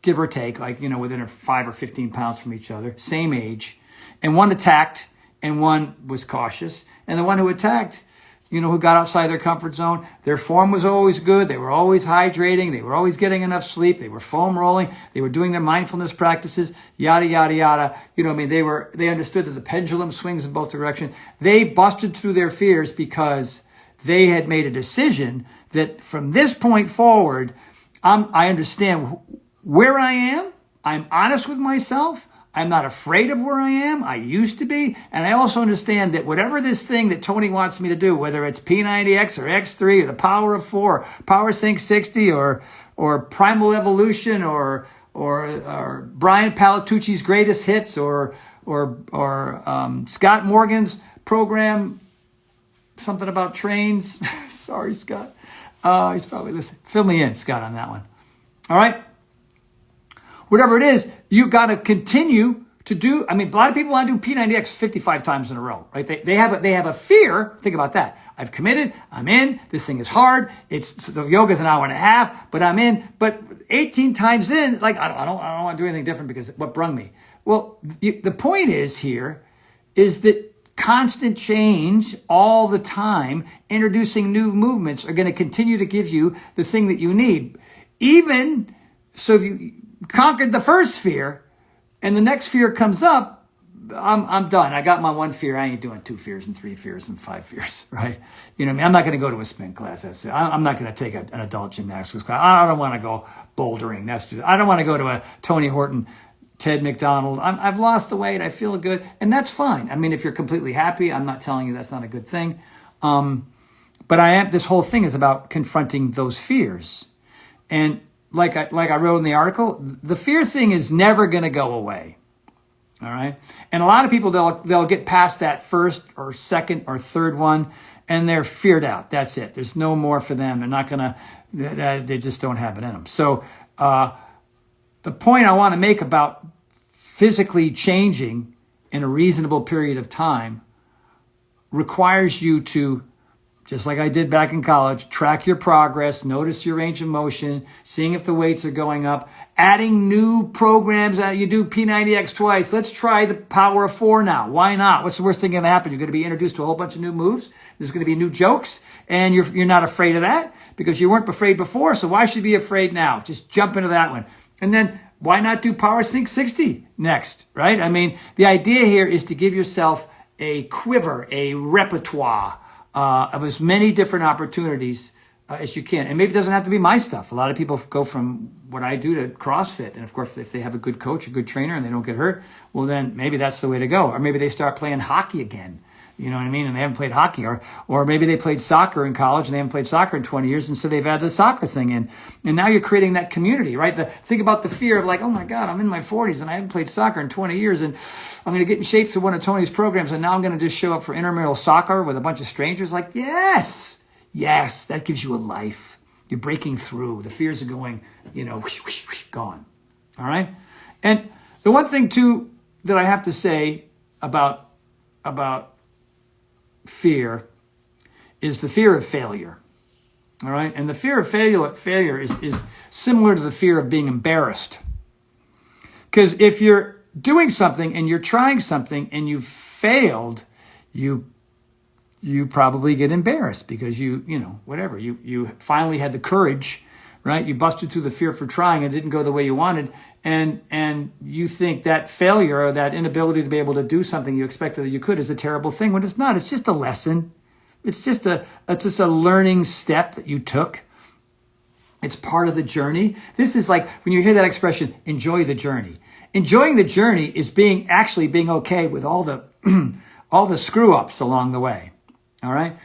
give or take, within 5 or 15 pounds from each other, same age, and one attacked and one was cautious. And the one who attacked, who got outside their comfort zone, their form was always good. They were always hydrating. They were always getting enough sleep. They were foam rolling. They were doing their mindfulness practices, yada, yada, yada. They understood that the pendulum swings in both directions. They busted through their fears because they had made a decision that from this point forward, I understand where I am. I'm honest with myself. I'm not afraid of where I am. I used to be. And I also understand that whatever this thing that Tony wants me to do, whether it's P90X or X3 or the Power of 4, PowerSync 60 or Primal Evolution or Brian Palatucci's Greatest Hits or Scott Morgan's program, something about trains. Sorry, Scott. He's probably listening. Fill me in, Scott, on that one. All right? Whatever it is, you got to continue to do. A lot of people want to do P90X 55 times in a row, right? They have a fear. Think about that. I've committed. I'm in. This thing is hard. The yoga's an hour and a half, but I'm in. But 18 times in, I don't want to do anything different because what brung me. Well, the point is that constant change all the time, introducing new movements are going to continue to give you the thing that you need. Even so, if you conquered the first fear and the next fear comes up, I'm done. I got my one fear. I ain't doing 2 fears and 3 fears and 5 fears, right? I'm not going to go to a spin class. That's it. I'm not going to take an adult gymnastics class. I don't want to go bouldering. I don't want to go to a Tony Horton, Ted McDonald. I've lost the weight. I feel good. And that's fine. if you're completely happy, I'm not telling you that's not a good thing. But this whole thing is about confronting those fears. And like I wrote in the article, the fear thing is never going to go away. All right. And a lot of people, they'll get past that first or second or third one and they're feared out. That's it. There's no more for them. They're not going to, they just don't have it in them. So, the point I want to make about physically changing in a reasonable period of time requires you to, just like I did back in college, track your progress, notice your range of motion, seeing if the weights are going up, adding new programs. You do P90X twice. Let's try the Power of 4 now. Why not? What's the worst thing going to happen? You're going to be introduced to a whole bunch of new moves. There's going to be new jokes, and you're not afraid of that because you weren't afraid before, so why should you be afraid now? Just jump into that one. And then why not do PowerSync 60 next, right? The idea here is to give yourself a quiver, a repertoire of as many different opportunities as you can. And maybe it doesn't have to be my stuff. A lot of people go from what I do to CrossFit. And of course, if they have a good coach, a good trainer, and they don't get hurt, well, then maybe that's the way to go. Or maybe they start playing hockey again. You know what I mean? And they haven't played hockey. Or maybe they played soccer in college and they haven't played soccer in 20 years. And so they've added the soccer thing in. And now you're creating that community, right? Think about the fear of oh my God, I'm in my 40s and I haven't played soccer in 20 years. And I'm going to get in shape through one of Tony's programs. And now I'm going to just show up for intramural soccer with a bunch of strangers. Yes, that gives you a life. You're breaking through. The fears are going, gone. All right. And the one thing too that I have to say about fear is the fear of failure. All right. And the fear of failure is similar to the fear of being embarrassed. Because if you're doing something and you're trying something and you've failed, you probably get embarrassed because you finally had the courage, right? You busted through the fear for trying and it didn't go the way you wanted. And you think that failure or that inability to be able to do something you expected that you could is a terrible thing when it's not. It's just a lesson. It's just a learning step that you took. It's part of the journey. This is like when you hear that expression, enjoy the journey. Enjoying the journey is being okay with all the all the screw ups along the way. All right.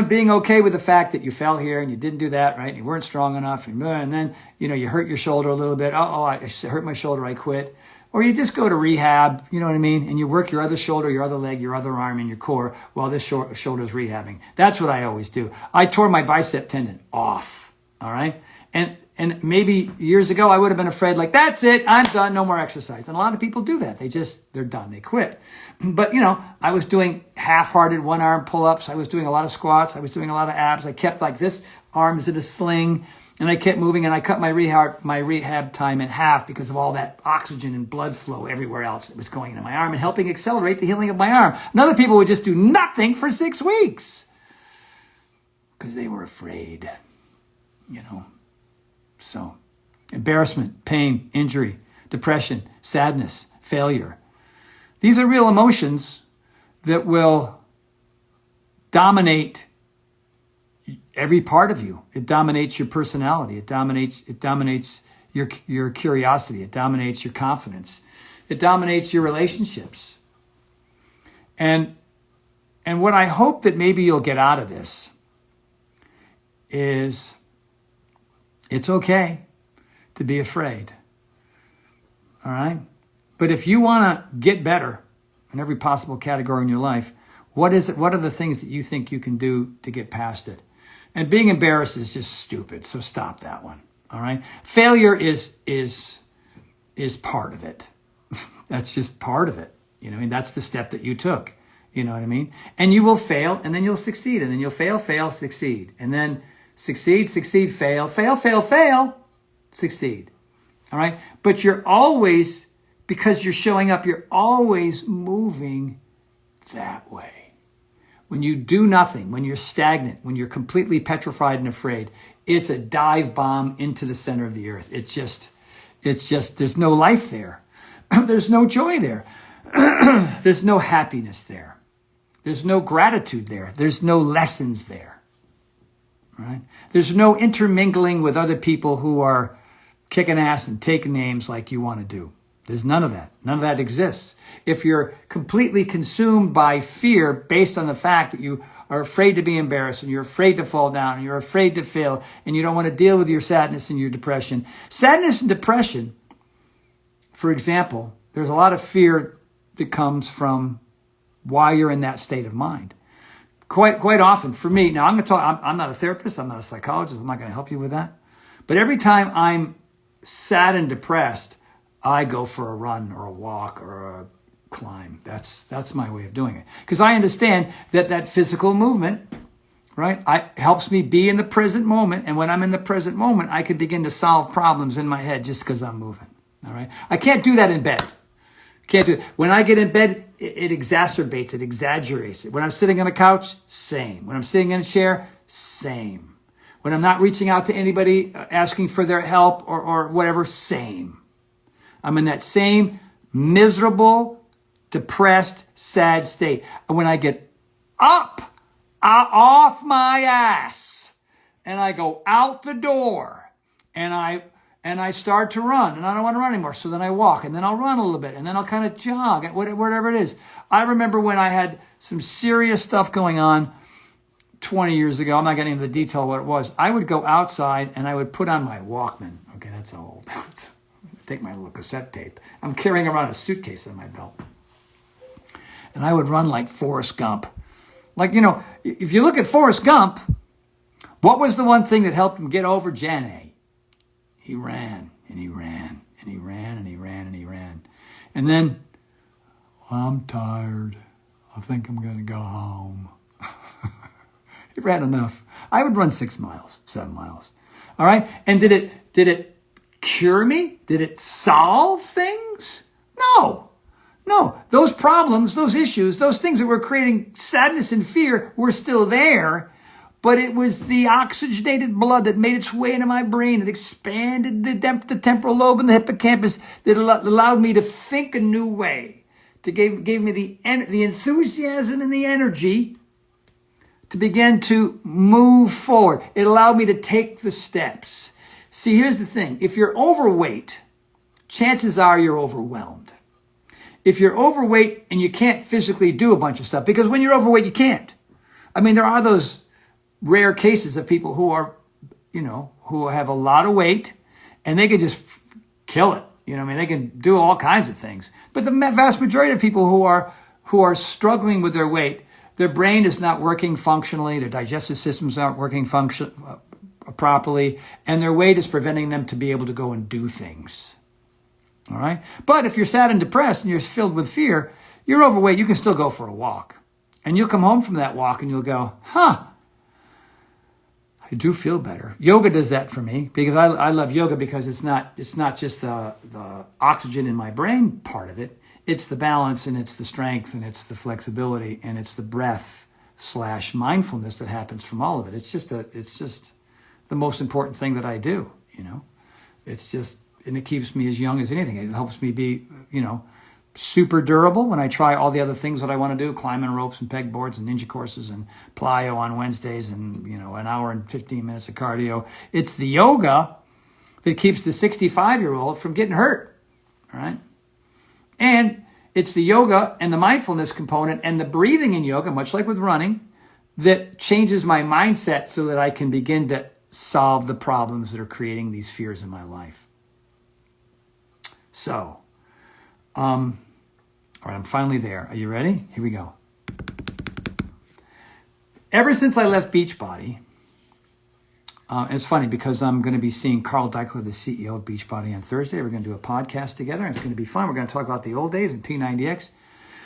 being okay with the fact that you fell here and you didn't do that, right? And you weren't strong enough. And then, you hurt your shoulder a little bit. I hurt my shoulder. I quit. Or you just go to rehab, you know what I mean? And you work your other shoulder, your other leg, your other arm, and your core while this shoulder is rehabbing. That's what I always do. I tore my bicep tendon off, all right? And maybe years ago, I would have been afraid, like, that's it, I'm done, no more exercise. And a lot of people do that. They're done, they quit. But, I was doing half-hearted one-arm pull-ups. I was doing a lot of squats. I was doing a lot of abs. I kept like this, arms in a sling. And I kept moving, and I cut my rehab time in half because of all that oxygen and blood flow everywhere else that was going into my arm and helping accelerate the healing of my arm. And other people would just do nothing for 6 weeks because they were afraid, So, embarrassment, pain, injury, depression, sadness, failure. These are real emotions that will dominate every part of you. It dominates your personality. It dominates your curiosity. It dominates your confidence. It dominates your relationships. And what I hope that maybe you'll get out of this is it's okay to be afraid. All right? But if you want to get better in every possible category in your life, what are the things that you think you can do to get past it? And being embarrassed is just stupid, so stop that one. All right? Failure is part of it. That's just part of it. That's the step that you took. You know what I mean? And you will fail, and then you'll succeed, and then you'll fail, succeed, and then succeed, fail, succeed. All right? But you're always, because you're showing up, you're always moving that way. When you do nothing, when you're stagnant, when you're completely petrified and afraid, it's a dive bomb into the center of the earth. It's just, there's no life there. There's no joy there. There's no happiness there. There's no gratitude there. There's no lessons there. Right? There's no intermingling with other people who are kicking ass and taking names like you want to do. There's none of that. None of that exists. If you're completely consumed by fear based on the fact that you are afraid to be embarrassed and you're afraid to fall down and you're afraid to fail and you don't want to deal with your sadness and your depression. Sadness and depression, for example, there's a lot of fear that comes from why you're in that state of mind. Quite often for me, now I'm going to talk, I'm not a therapist, I'm not a psychologist, I'm not going to help you with that. But every time I'm sad and depressed, I go for a run or a walk or a climb. That's my way of doing it. Because I understand that physical movement, right, helps me be in the present moment. And when I'm in the present moment, I can begin to solve problems in my head just because I'm moving. All right. I can't do that in bed. Can't do it. When I get in bed, it exacerbates, it exaggerates it. When I'm sitting on a couch, same. When I'm sitting in a chair, same. When I'm not reaching out to anybody, asking for their help or whatever, same. I'm in that same miserable, depressed, sad state. And when I get up, off my ass, and I go out the door, and I start to run, and I don't want to run anymore, so then I walk, and then I'll run a little bit, and then I'll kind of jog, whatever it is. I remember when I had some serious stuff going on 20 years ago. I'm not getting into the detail of what it was. I would go outside, and I would put on my Walkman. Okay, that's old. Take my little cassette tape. I'm carrying around a suitcase on my belt. And I would run like Forrest Gump. Like, if you look at Forrest Gump, what was the one thing that helped him get over Gen A? He ran, and he ran, and he ran, and he ran, and he ran. And then, I'm tired. I think I'm going to go home. He ran enough. I would run 6 miles, 7 miles. All right? And did it cure me? Did it solve things? No. Those problems, those issues, those things that were creating sadness and fear were still there, but it was the oxygenated blood that made its way into my brain. It expanded the temporal lobe and the hippocampus that allowed me to think a new way, gave me the enthusiasm and the energy to begin to move forward. It allowed me to take the steps. See, here's the thing. If you're overweight, chances are you're overwhelmed. If you're overweight and you can't physically do a bunch of stuff, because when you're overweight, you can't. I mean, there are those rare cases of people who are, who have a lot of weight and they can just kill it. They can do all kinds of things. But the vast majority of people who are struggling with their weight, their brain is not working functionally, their digestive systems aren't working properly, and their weight is preventing them to be able to go and do things. All right? But if you're sad and depressed and you're filled with fear, you're overweight, you can still go for a walk. And you'll come home from that walk and you'll go, I do feel better. Yoga does that for me because I love yoga because it's not just the oxygen in my brain part of it. It's the balance and it's the strength and it's the flexibility and it's the breath / mindfulness that happens from all of it. It's just the most important thing that I do, It's just, and it keeps me as young as anything. It helps me be, super durable when I try all the other things that I want to do, climbing ropes and pegboards and ninja courses and plyo on Wednesdays and, an hour and 15 minutes of cardio. It's the yoga that keeps the 65-year-old from getting hurt, all right? And it's the yoga and the mindfulness component and the breathing in yoga, much like with running, that changes my mindset so that I can begin to solve the problems that are creating these fears in my life. So, all right, I'm finally there. Are you ready? Here we go. Ever since I left Beachbody, and it's funny because I'm going to be seeing Carl Deichler, the CEO of Beachbody, on Thursday. We're going to do a podcast together, and it's going to be fun. We're going to talk about the old days and P90X.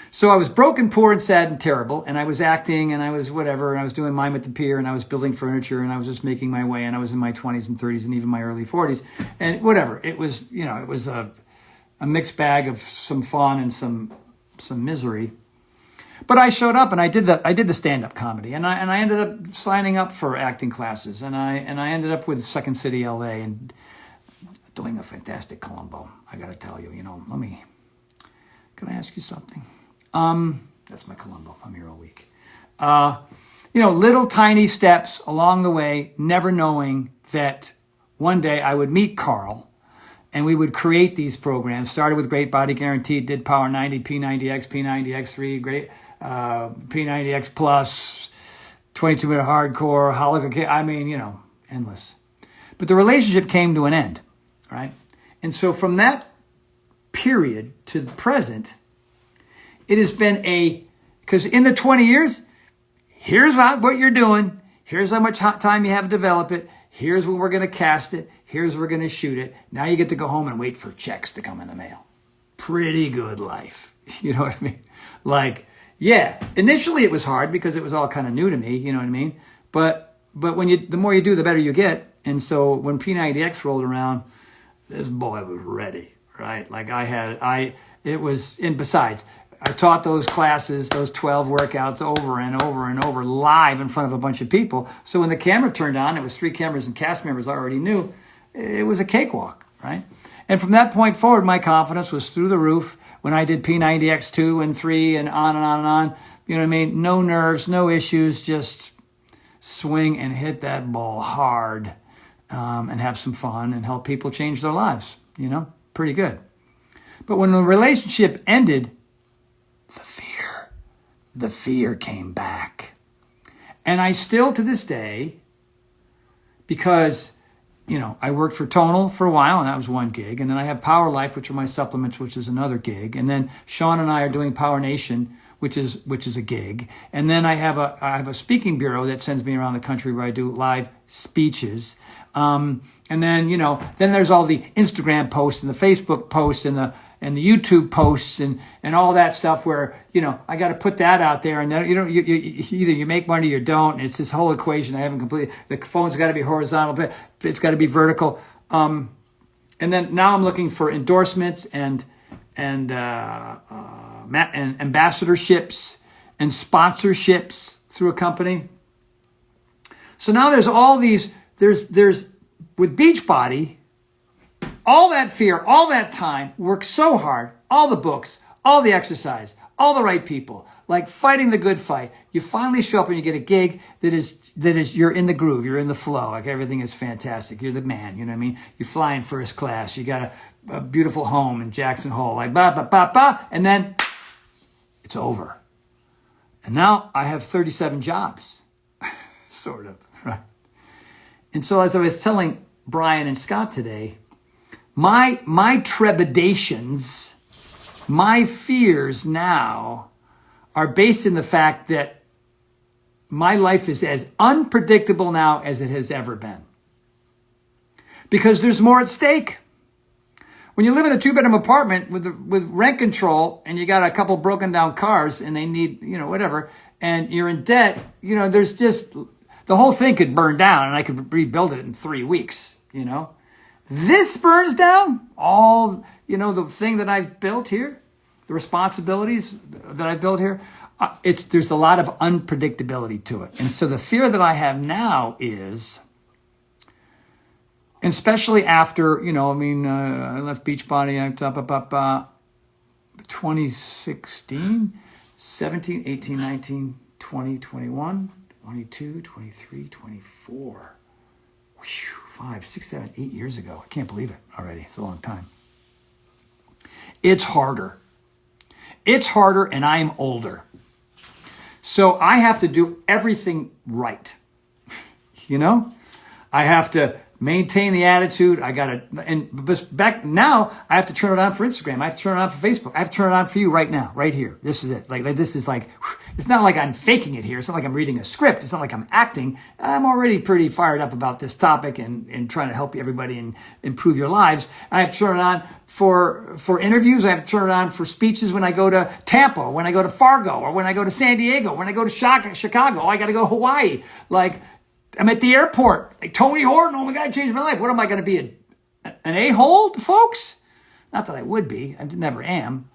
So I was broken, poor, and sad and terrible, and I was acting, and I was whatever, and I was doing Mime at the Pier, and I was building furniture, and I was just making my way, and I was in my 20s and 30s and even my early 40s, and whatever. It was, it was a mixed bag of some fun and some misery. But I showed up and I did the stand-up comedy, and I ended up signing up for acting classes, and I ended up with Second City LA and doing a fantastic Columbo. I got to tell you, can I ask you something? That's my Columbo. I'm here all week. Little tiny steps along the way, never knowing that one day I would meet Carl and we would create these programs. Started with Great Body Guaranteed, did Power 90, P90X, P90X3, Great P90X Plus, 22-minute hardcore, holocaust. Endless. But the relationship came to an end, right? And so from that period to the present, it has been because in the 20 years, here's what you're doing. Here's how much time you have to develop it. Here's when we're going to cast it. Here's where we're going to shoot it. Now you get to go home and wait for checks to come in the mail. Pretty good life. You know what I mean? Like, yeah, initially it was hard because it was all kind of new to me. You know what I mean? But the more you do, the better you get. And so when P90X rolled around, this boy was ready, right? Like besides, I taught those classes, those 12 workouts over and over and over live in front of a bunch of people. So when the camera turned on, it was 3 cameras and cast members I already knew. It was a cakewalk, right? And from that point forward, my confidence was through the roof when I did P90X 2 and 3 and on and on and on. You know what I mean? No nerves, no issues, just swing and hit that ball hard and have some fun and help people change their lives, pretty good. But when the relationship ended, the fear came back. And I still, to this day, because, I worked for Tonal for a while, and that was one gig. And then I have Power Life, which are my supplements, which is another gig. And then Sean and I are doing Power Nation, which is a gig. And then I have a speaking bureau that sends me around the country where I do live speeches. And then, then there's all the Instagram posts and the Facebook posts and the YouTube posts and all that stuff where, I got to put that out there, and then, you either you make money or you don't. It's this whole equation I haven't completed. The phone's got to be horizontal, but it's got to be vertical. And then now I'm looking for endorsements and ambassadorships and sponsorships through a company. So now there's all these, there's with Beachbody, all that fear, all that time, worked so hard, all the books, all the exercise, all the right people, like fighting the good fight. You finally show up and you get a gig that is you're in the groove, you're in the flow, like everything is fantastic. You're the man, you know what I mean? You're flying first class, you got a beautiful home in Jackson Hole, like and then it's over. And now I have 37 jobs. sort of, right? And so as I was telling Brian and Scott today, my trepidations, my fears now are based in the fact that my life is as unpredictable now as it has ever been. Because there's more at stake. When you live in a 2-bedroom apartment with rent control and you got a couple broken down cars and they need, whatever, and you're in debt, there's just, the whole thing could burn down and I could rebuild it in 3 weeks, This burns down all, the thing that I've built here, the responsibilities that I built here. There's a lot of unpredictability to it. And so the fear that I have now is, and especially after, I left Beachbody, I top up 2016, 17, 18, 19, 20, 21, 22, 23, 24. 5, 6, 7, 8 years ago. I can't believe it already. It's a long time. It's harder. It's harder and I am older. So I have to do everything right. I have to maintain the attitude. Back now, I have to turn it on for Instagram. I have to turn it on for Facebook. I have to turn it on for you right now, right here. This is it. This is it's not like I'm faking it here. It's not like I'm reading a script. It's not like I'm acting. I'm already pretty fired up about this topic and trying to help everybody and improve your lives. I have to turn it on for interviews. I have to turn it on for speeches when I go to Tampa, when I go to Fargo, or when I go to San Diego, when I go to Chicago. I got to go to Hawaii. I'm at the airport. Tony Horton, oh my God, changed my life. What am I going to be, an a-hole to folks? Not that I would be. I never am.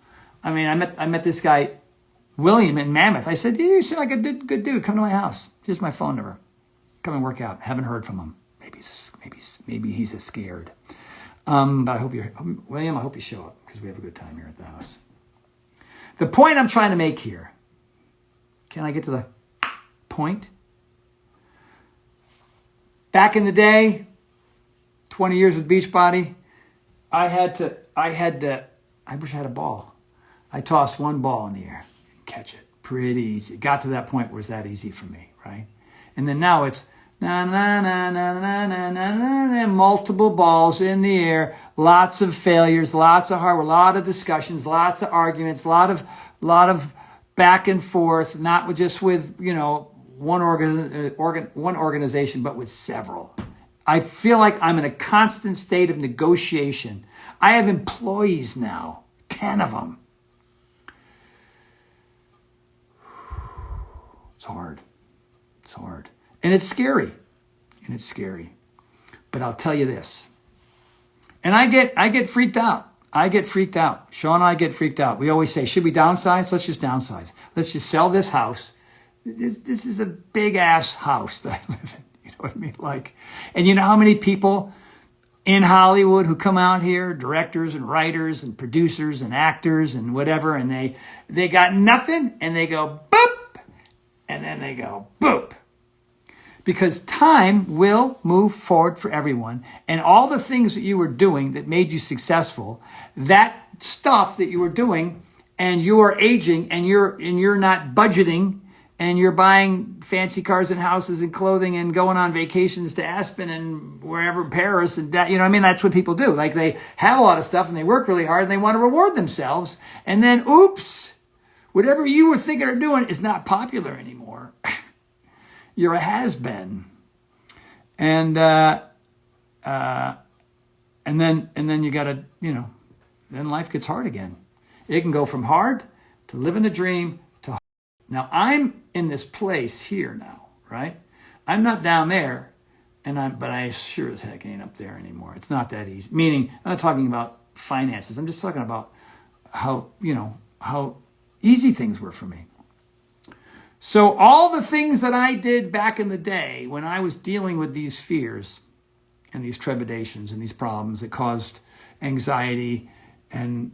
I mean, I met this guy, William, in Mammoth. I said, you seem like a good dude. Come to my house. Here's my phone number. Come and work out. Haven't heard from him. Maybe he's scared. But I hope William, I hope you show up because we have a good time here at the house. The point I'm trying to make here, can I get to the point? Back in the day, 20 years with Beachbody, I wish I had a ball. I tossed one ball in the air and catch it. Pretty easy. It got to that point where it was that easy for me, right? And then now it's multiple balls in the air, lots of failures, lots of hard work, a lot of discussions, lots of arguments, a lot of back and forth, not just with, one organization, but with several. I feel like I'm in a constant state of negotiation. I have employees now, 10 of them. It's hard. And it's scary. But I'll tell you this. And I get freaked out. Sean and I get freaked out. We always say, should we downsize? Let's just downsize. Let's just sell this house. This is a big ass house that I live in. You know what I mean? And you know how many people in Hollywood who come out here, directors and writers and producers and actors and whatever, and they got nothing and they go boop, and then they go boop. Because time will move forward for everyone. And all the things that you were doing that made you successful, that stuff that you were doing, and you are aging and you're not budgeting, and you're buying fancy cars and houses and clothing and going on vacations to Aspen and wherever, Paris, and that, that's what people do. They have a lot of stuff and they work really hard and they want to reward themselves. And then, oops, whatever you were thinking of doing is not popular anymore. You're a has-been. And then you got to, then life gets hard again. It can go from hard to living the dream to hard. Now I'm in this place here now, right? I'm not down there, but I sure as heck ain't up there anymore. It's not that easy. Meaning, I'm not talking about finances. I'm just talking about how easy things were for me. So all the things that I did back in the day when I was dealing with these fears and these trepidations and these problems that caused anxiety and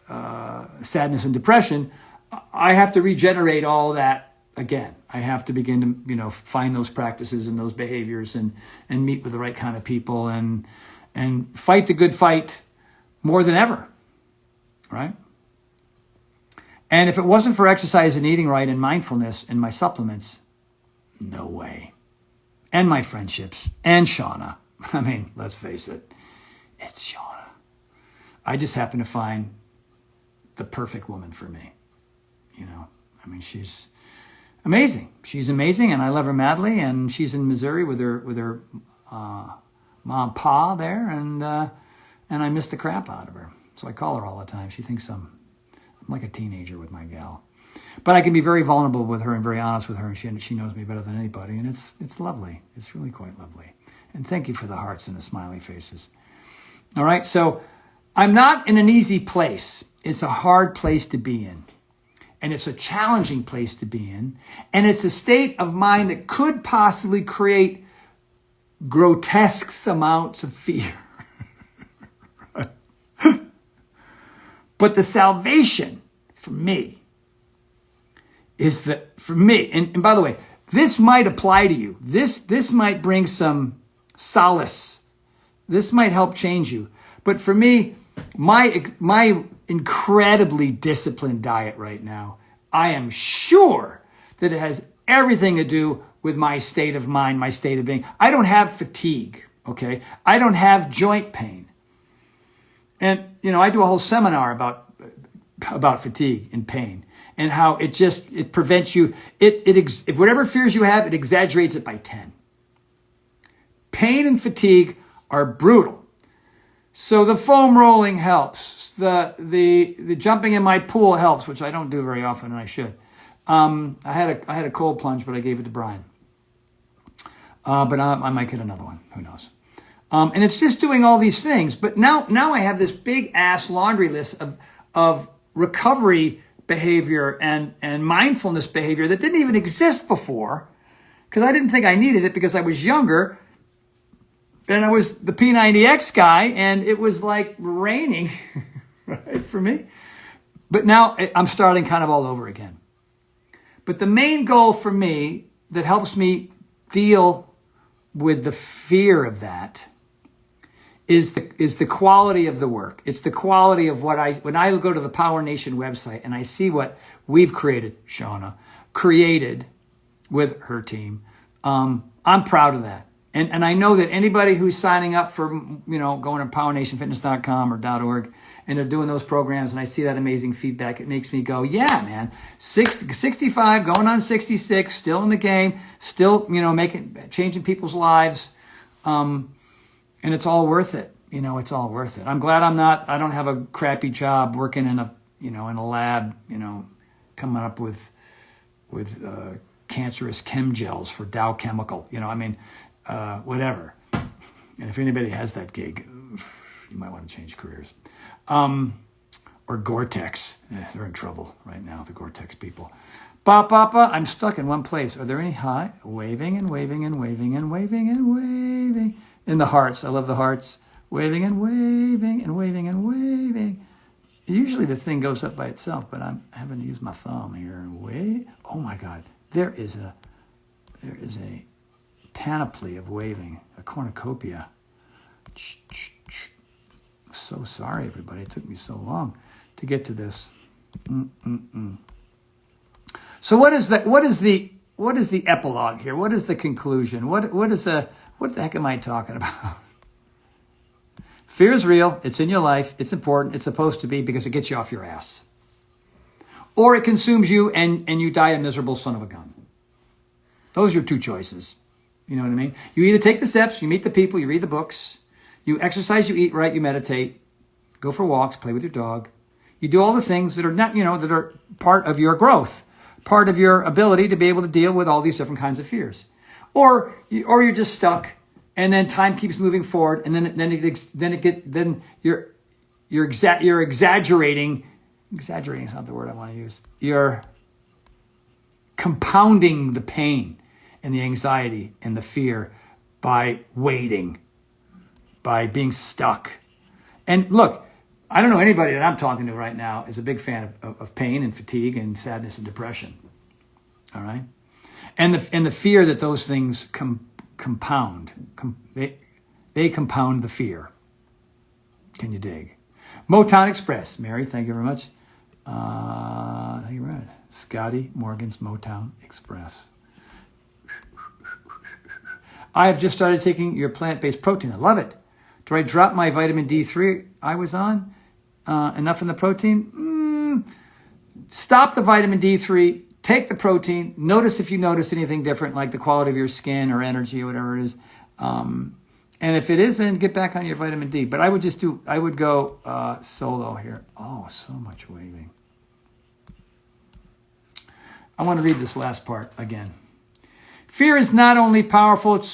sadness and depression, I have to regenerate all that again. I have to begin to, find those practices and those behaviors and meet with the right kind of people and fight the good fight more than ever, right? And if it wasn't for exercise and eating right and mindfulness and my supplements, no way. And my friendships and Shauna. I mean, let's face it, it's Shauna. I just happen to find the perfect woman for me. You know, I mean, she's amazing. She's amazing, and I love her madly. And she's in Missouri with her mom and pa there, and I miss the crap out of her. So I call her all the time. She thinks I'm like a teenager with my gal. But I can be very vulnerable with her and very honest with her, and she knows me better than anybody, and it's lovely. It's really quite lovely. And thank you for the hearts and the smiley faces. All right, so I'm not in an easy place. It's a hard place to be in. And it's a challenging place to be in. And it's a state of mind that could possibly create grotesque amounts of fear. But the salvation for me is that, for me, and by the way, this might apply to you. This might bring some solace. This might help change you. But for me, my incredibly disciplined diet right now, I am sure that it has everything to do with my state of mind, my state of being. I don't have fatigue, okay? I don't have joint pain. And, you know, I do a whole seminar about fatigue and pain and how it prevents you. If whatever fears you have, it exaggerates it by 10. Pain and fatigue are brutal. So the foam rolling helps. The jumping in my pool helps, which I don't do very often, and I should. I had a cold plunge, but I gave it to Brian. But I might get another one. Who knows? And it's just doing all these things. But now I have this big ass laundry list of recovery behavior and mindfulness behavior that didn't even exist before, because I didn't think I needed it because I was younger. And I was the P90X guy, and it was like raining right, for me. But now I'm starting kind of all over again. But the main goal for me that helps me deal with the fear of that is the quality of the work. It's the quality of when I go to the Power Nation website and I see what we've created, Shauna, created with her team. I'm proud of that. And I know that anybody who's signing up for, you know, going to powernationfitness.com or .org, and they're doing those programs, and I see that amazing feedback, it makes me go, yeah, man, 65, going on 66, still in the game, still, you know, changing people's lives. And it's all worth it. You know, it's all worth it. I'm glad I don't have a crappy job working in a lab, you know, coming up with cancerous chem gels for Dow Chemical. You know, I mean, whatever. And if anybody has that gig, you might want to change careers. Or Gore-Tex. They're in trouble right now, the Gore-Tex people. Papa, I'm stuck in one place. Are there any waving and waving and waving and waving and waving? In the hearts. I love the hearts. Waving and waving and waving and waving. Usually the thing goes up by itself, but I'm having to use my thumb here and wave. Oh my God. There is a panoply of waving, a cornucopia. So sorry, everybody. It took me so long to get to this. So what is the epilogue here? What is the conclusion? What the heck am I talking about? Fear is real. It's in your life. It's important. It's supposed to be, because it gets you off your ass. Or it consumes you and you die a miserable son of a gun. Those are your two choices. You know what I mean? You either take the steps, you meet the people, you read the books, you exercise, you eat right, you meditate, go for walks, play with your dog. You do all the things that are not, you know, that are part of your growth, part of your ability to be able to deal with all these different kinds of fears. Or you're just stuck, and then time keeps moving forward, and then you're exaggerating. Exaggerating is not the word I want to use. You're compounding the pain and the anxiety and the fear by waiting, by being stuck. And look, I don't know anybody that I'm talking to right now is a big fan of pain and fatigue and sadness and depression. All right? And the fear that those things compound. They compound the fear. Can you dig? Motown Express. Mary, thank you very much. Hey, right. Scotty Morgan's Motown Express. I have just started taking your plant-based protein. I love it. Do I drop my vitamin D3 I was on? Enough in the protein? Stop the vitamin D3. Take the protein. Notice if you notice anything different, like the quality of your skin or energy or whatever it is. And if it is, then get back on your vitamin D. But I would go solo here. Oh, so much waving. I want to read this last part again. Fear is not only powerful,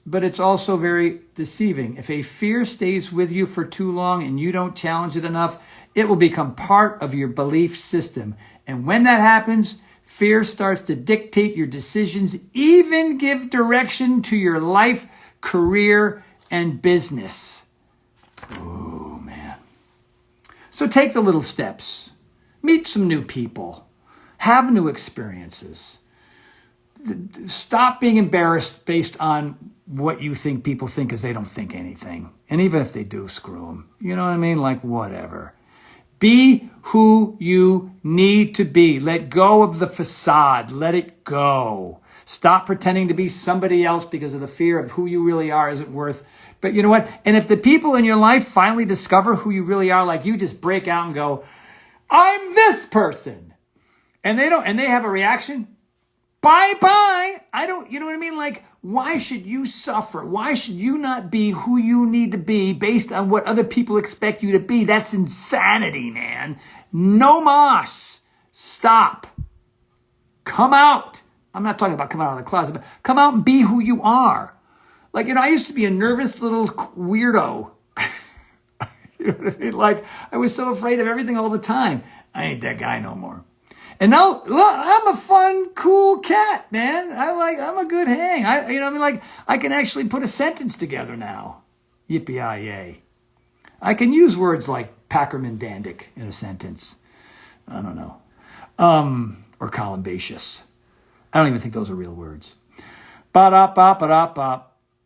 but it's also very deceiving. If a fear stays with you for too long and you don't challenge it enough, it will become part of your belief system. And when that happens, fear starts to dictate your decisions, even give direction to your life, career, and business. Oh, man. So take the little steps. Meet some new people. Have new experiences. Stop being embarrassed based on what you think people think, because they don't think anything. And even if they do, screw them. You know what I mean? Like, whatever. Be who you need to be. Let go of the facade. Let it go. Stop pretending to be somebody else because of the fear of who you really are isn't worth. But you know what? And if the people in your life finally discover who you really are, like you just break out and go, I'm this person. And they have a reaction. Bye-bye. You know what I mean? Like, why should you suffer? Why should you not be who you need to be based on what other people expect you to be? That's insanity, man. No mas. Stop. Come out. I'm not talking about come out of the closet, but come out and be who you are. Like, I used to be a nervous little weirdo. You know what I mean? Like, I was so afraid of everything all the time. I ain't that guy no more. And now, look, I'm a fun, cool cat, man. I'm a good hang. I can actually put a sentence together now. Yippee-yi-yay. I can use words like Packerman-Dandick in a sentence. I don't know. Or columbaceous. I don't even think those are real words. Ba-da-ba-ba-da-ba.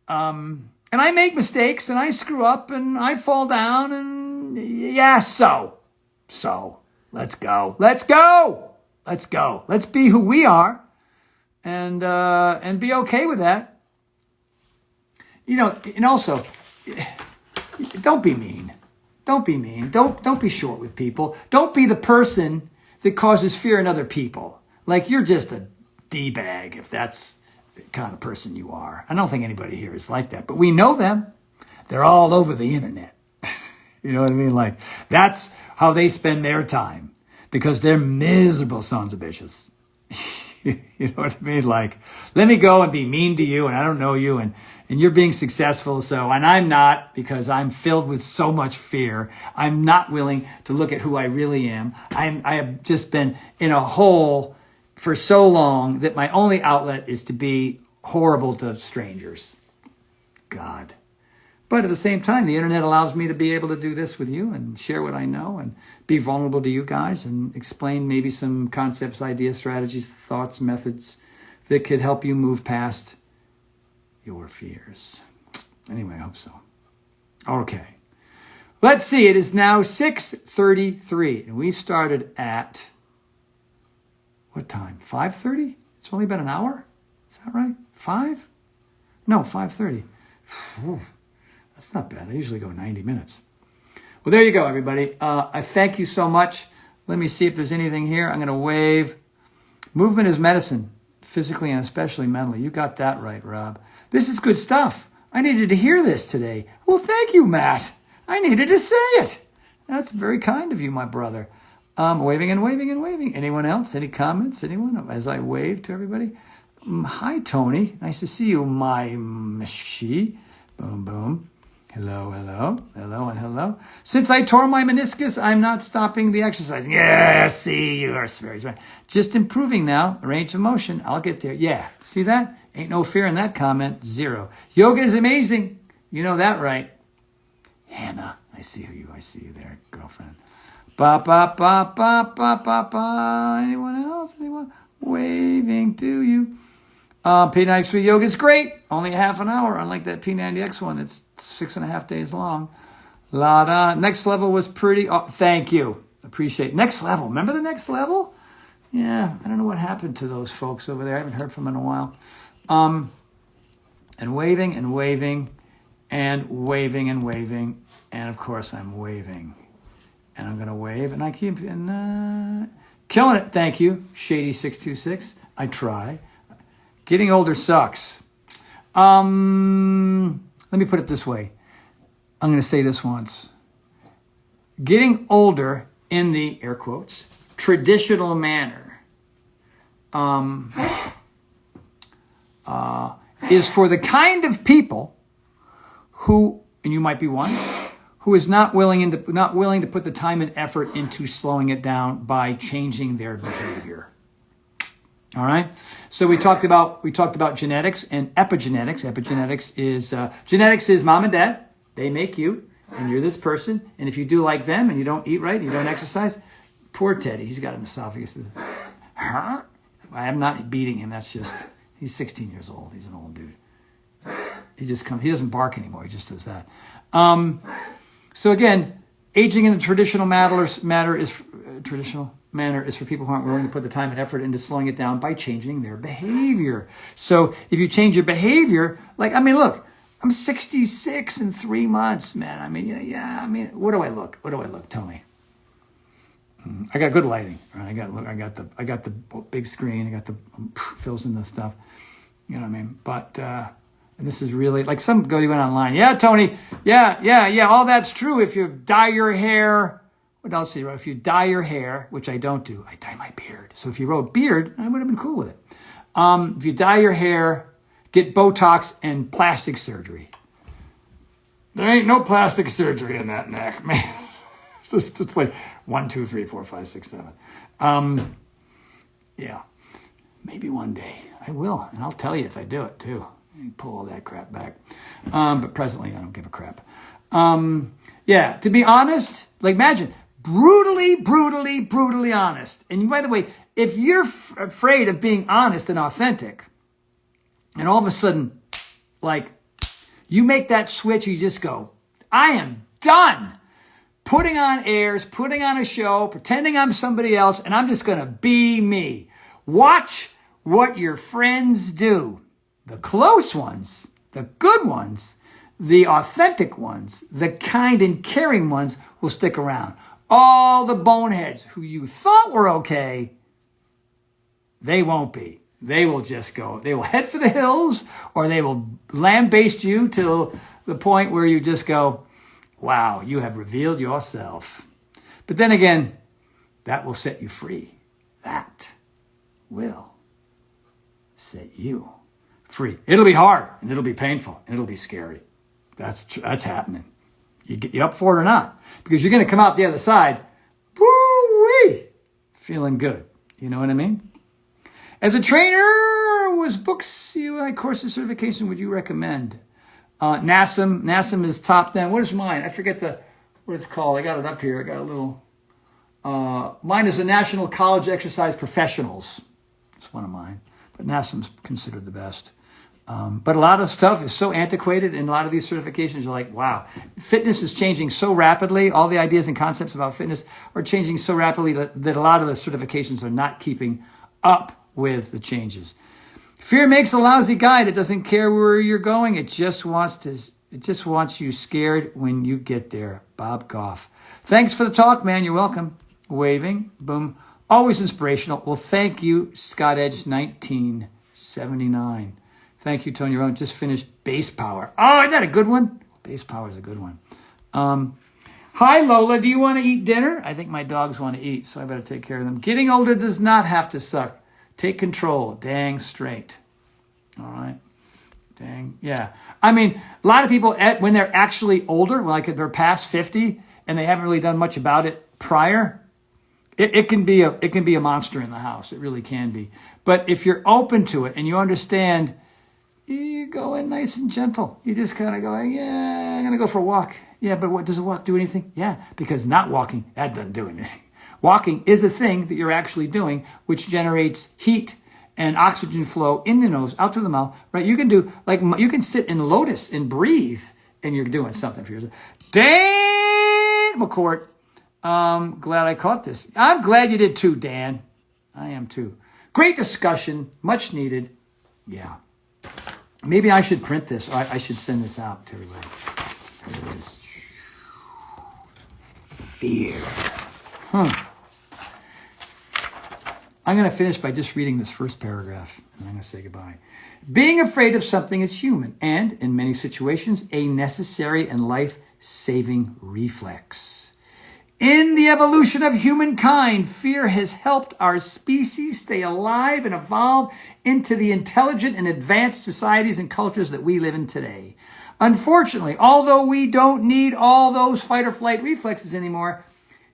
And I make mistakes, and I screw up, and I fall down, and yeah, so let's go. Let's be who we are, and be okay with that. And also, don't be mean. Don't be mean. Don't be short with people. Don't be the person that causes fear in other people. Like, you're just a D-bag if that's the kind of person you are. I don't think anybody here is like that, but we know them. They're all over the internet. You know what I mean? Like, that's how they spend their time, because they're miserable sons of bitches. You know what I mean? Like, let me go and be mean to you, and I don't know you, and you're being successful, and I'm not, because I'm filled with so much fear. I'm not willing to look at who I really am. I have just been in a hole for so long that my only outlet is to be horrible to strangers. God. But at the same time, the internet allows me to be able to do this with you and share what I know and be vulnerable to you guys and explain maybe some concepts, ideas, strategies, thoughts, methods that could help you move past your fears. Anyway, I hope so. Okay. Let's see. It is now 6:33, and we started at what time? 5:30? It's only been an hour? Is that right? 5? No, 5:30. That's not bad. I usually go 90 minutes. Well, there you go, everybody. I thank you so much. Let me see if there's anything here. I'm going to wave. Movement is medicine, physically and especially mentally. You got that right, Rob. This is good stuff. I needed to hear this today. Well, thank you, Matt. I needed to say it. That's very kind of you, my brother. Waving and waving and waving. Anyone else? Any comments? Anyone? As I wave to everybody. Hi, Tony. Nice to see you, my mshi. Boom, boom. Hello, hello, hello, and hello. Since I tore my meniscus, I'm not stopping the exercising. Yeah, see, you are very smart. Just improving now, range of motion. I'll get there. Yeah, see that? Ain't no fear in that comment. 0. Yoga is amazing. You know that, right? Hannah, I see you there, girlfriend. Ba, ba, ba, ba, ba, ba, ba. Anyone else? Anyone? Waving to you. P90X yoga is great. Only a half an hour, unlike that P90X one. It's 6.5 days long. Next level was pretty. Oh, thank you. Appreciate it. Next level. Remember the next level? Yeah, I don't know what happened to those folks over there. I haven't heard from them in a while. And waving and waving and waving and waving. And of course I'm waving. And I'm going to wave. And I keep killing it. Thank you, Shady626. I try. Getting older sucks. Let me put it this way. I'm going to say this once. Getting older in the, air quotes, traditional manner is for the kind of people who, and you might be one, who is not willing to put the time and effort into slowing it down by changing their behavior. All right. So we talked about genetics and epigenetics. Genetics is mom and dad. They make you, and you're this person. And if you do like them, and you don't eat right, and you don't exercise, poor Teddy, he's got an esophagus. Huh? I am not beating him. That's just, he's 16 years old. He's an old dude. He doesn't bark anymore. He just does that. So again, aging in the traditional manner is for people who aren't willing to put the time and effort into slowing it down by changing their behavior. So if you change your behavior, look, I'm 66 in 3 months, man. What do I look? Tell me. I got good lighting. Right? I got the big screen. I got the fills in the stuff. You know what I mean? But and this is really like some guy went online. Yeah, Tony. Yeah. All that's true. If you dye your hair, what else did you write? If you dye your hair, which I don't do, I dye my beard. So if you wrote beard, I would have been cool with it. If you dye your hair, get Botox and plastic surgery. There ain't no plastic surgery in that neck, man. It's like 1, 2, 3, 4, 5, 6, 7. Yeah, maybe one day I will, and I'll tell you if I do it too. Pull all that crap back. But presently, I don't give a crap. Yeah, to be honest, imagine brutally honest. And by the way, if you're afraid of being honest and authentic, and all of a sudden, you make that switch, you just go, I am done putting on airs, putting on a show, pretending I'm somebody else, and I'm just going to be me. Watch what your friends do. The close ones, the good ones, the authentic ones, the kind and caring ones will stick around. All the boneheads who you thought were okay, they won't be. They will just go. They will head for the hills, or they will lambaste you till the point where you just go, wow, you have revealed yourself. But then again, that will set you free. That will set you free. It'll be hard, and it'll be painful, and it'll be scary. That's happening. You up for it or not? Because you're going to come out the other side, woo-wee, feeling good. You know what I mean? As a trainer, what books, CUI courses, certification would you recommend? NASM is top 10. What is mine? I forget what it's called. I got it up here. I got a little. Mine is the National College Exercise Professionals. It's one of mine. But NASM's considered the best. But a lot of stuff is so antiquated, and a lot of these certifications are like, wow. Fitness is changing so rapidly. All the ideas and concepts about fitness are changing so rapidly that a lot of the certifications are not keeping up with the changes. Fear makes a lousy guide. It doesn't care where you're going. It just wants you scared when you get there. Bob Goff. Thanks for the talk, man. You're welcome. Waving. Boom. Always inspirational. Well, thank you, Scott Edge 1979. Thank you, Tony Horton. Just finished Base Power. Oh, isn't that a good one? Base Power is a good one. Hi, Lola. Do you want to eat dinner? I think my dogs want to eat, so I better take care of them. Getting older does not have to suck. Take control. Dang straight. All right. Dang. Yeah. I mean, a lot of people, when they're actually older, like they're past 50 and they haven't really done much about it prior, it can be a monster in the house. It really can be. But if you're open to it and you understand, you go in nice and gentle. You just kind of go, yeah, I'm going to go for a walk. Yeah, but what does a walk do anything? Yeah, because not walking, that doesn't do anything. Walking is the thing that you're actually doing, which generates heat and oxygen flow in the nose, out through the mouth, right? You can do, you can sit in lotus and breathe, and you're doing something for yourself. Dan McCourt, glad I caught this. I'm glad you did too, Dan. I am too. Great discussion, much needed. Yeah. Maybe I should print this. Or I should send this out to everybody. There it is. Fear. I'm going to finish by just reading this first paragraph, and I'm going to say goodbye. Being afraid of something is human and, in many situations, a necessary and life-saving reflex. In the evolution of humankind, fear has helped our species stay alive and evolve into the intelligent and advanced societies and cultures that we live in today. Unfortunately, although we don't need all those fight or flight reflexes anymore,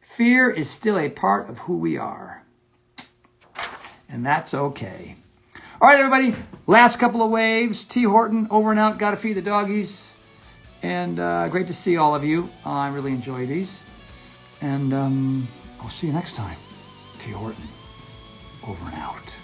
fear is still a part of who we are. And that's okay. All right, everybody. Last couple of waves. T. Horton, over and out. Got to feed the doggies. And great to see all of you. I really enjoy these. And I'll see you next time. T. Horton, over and out.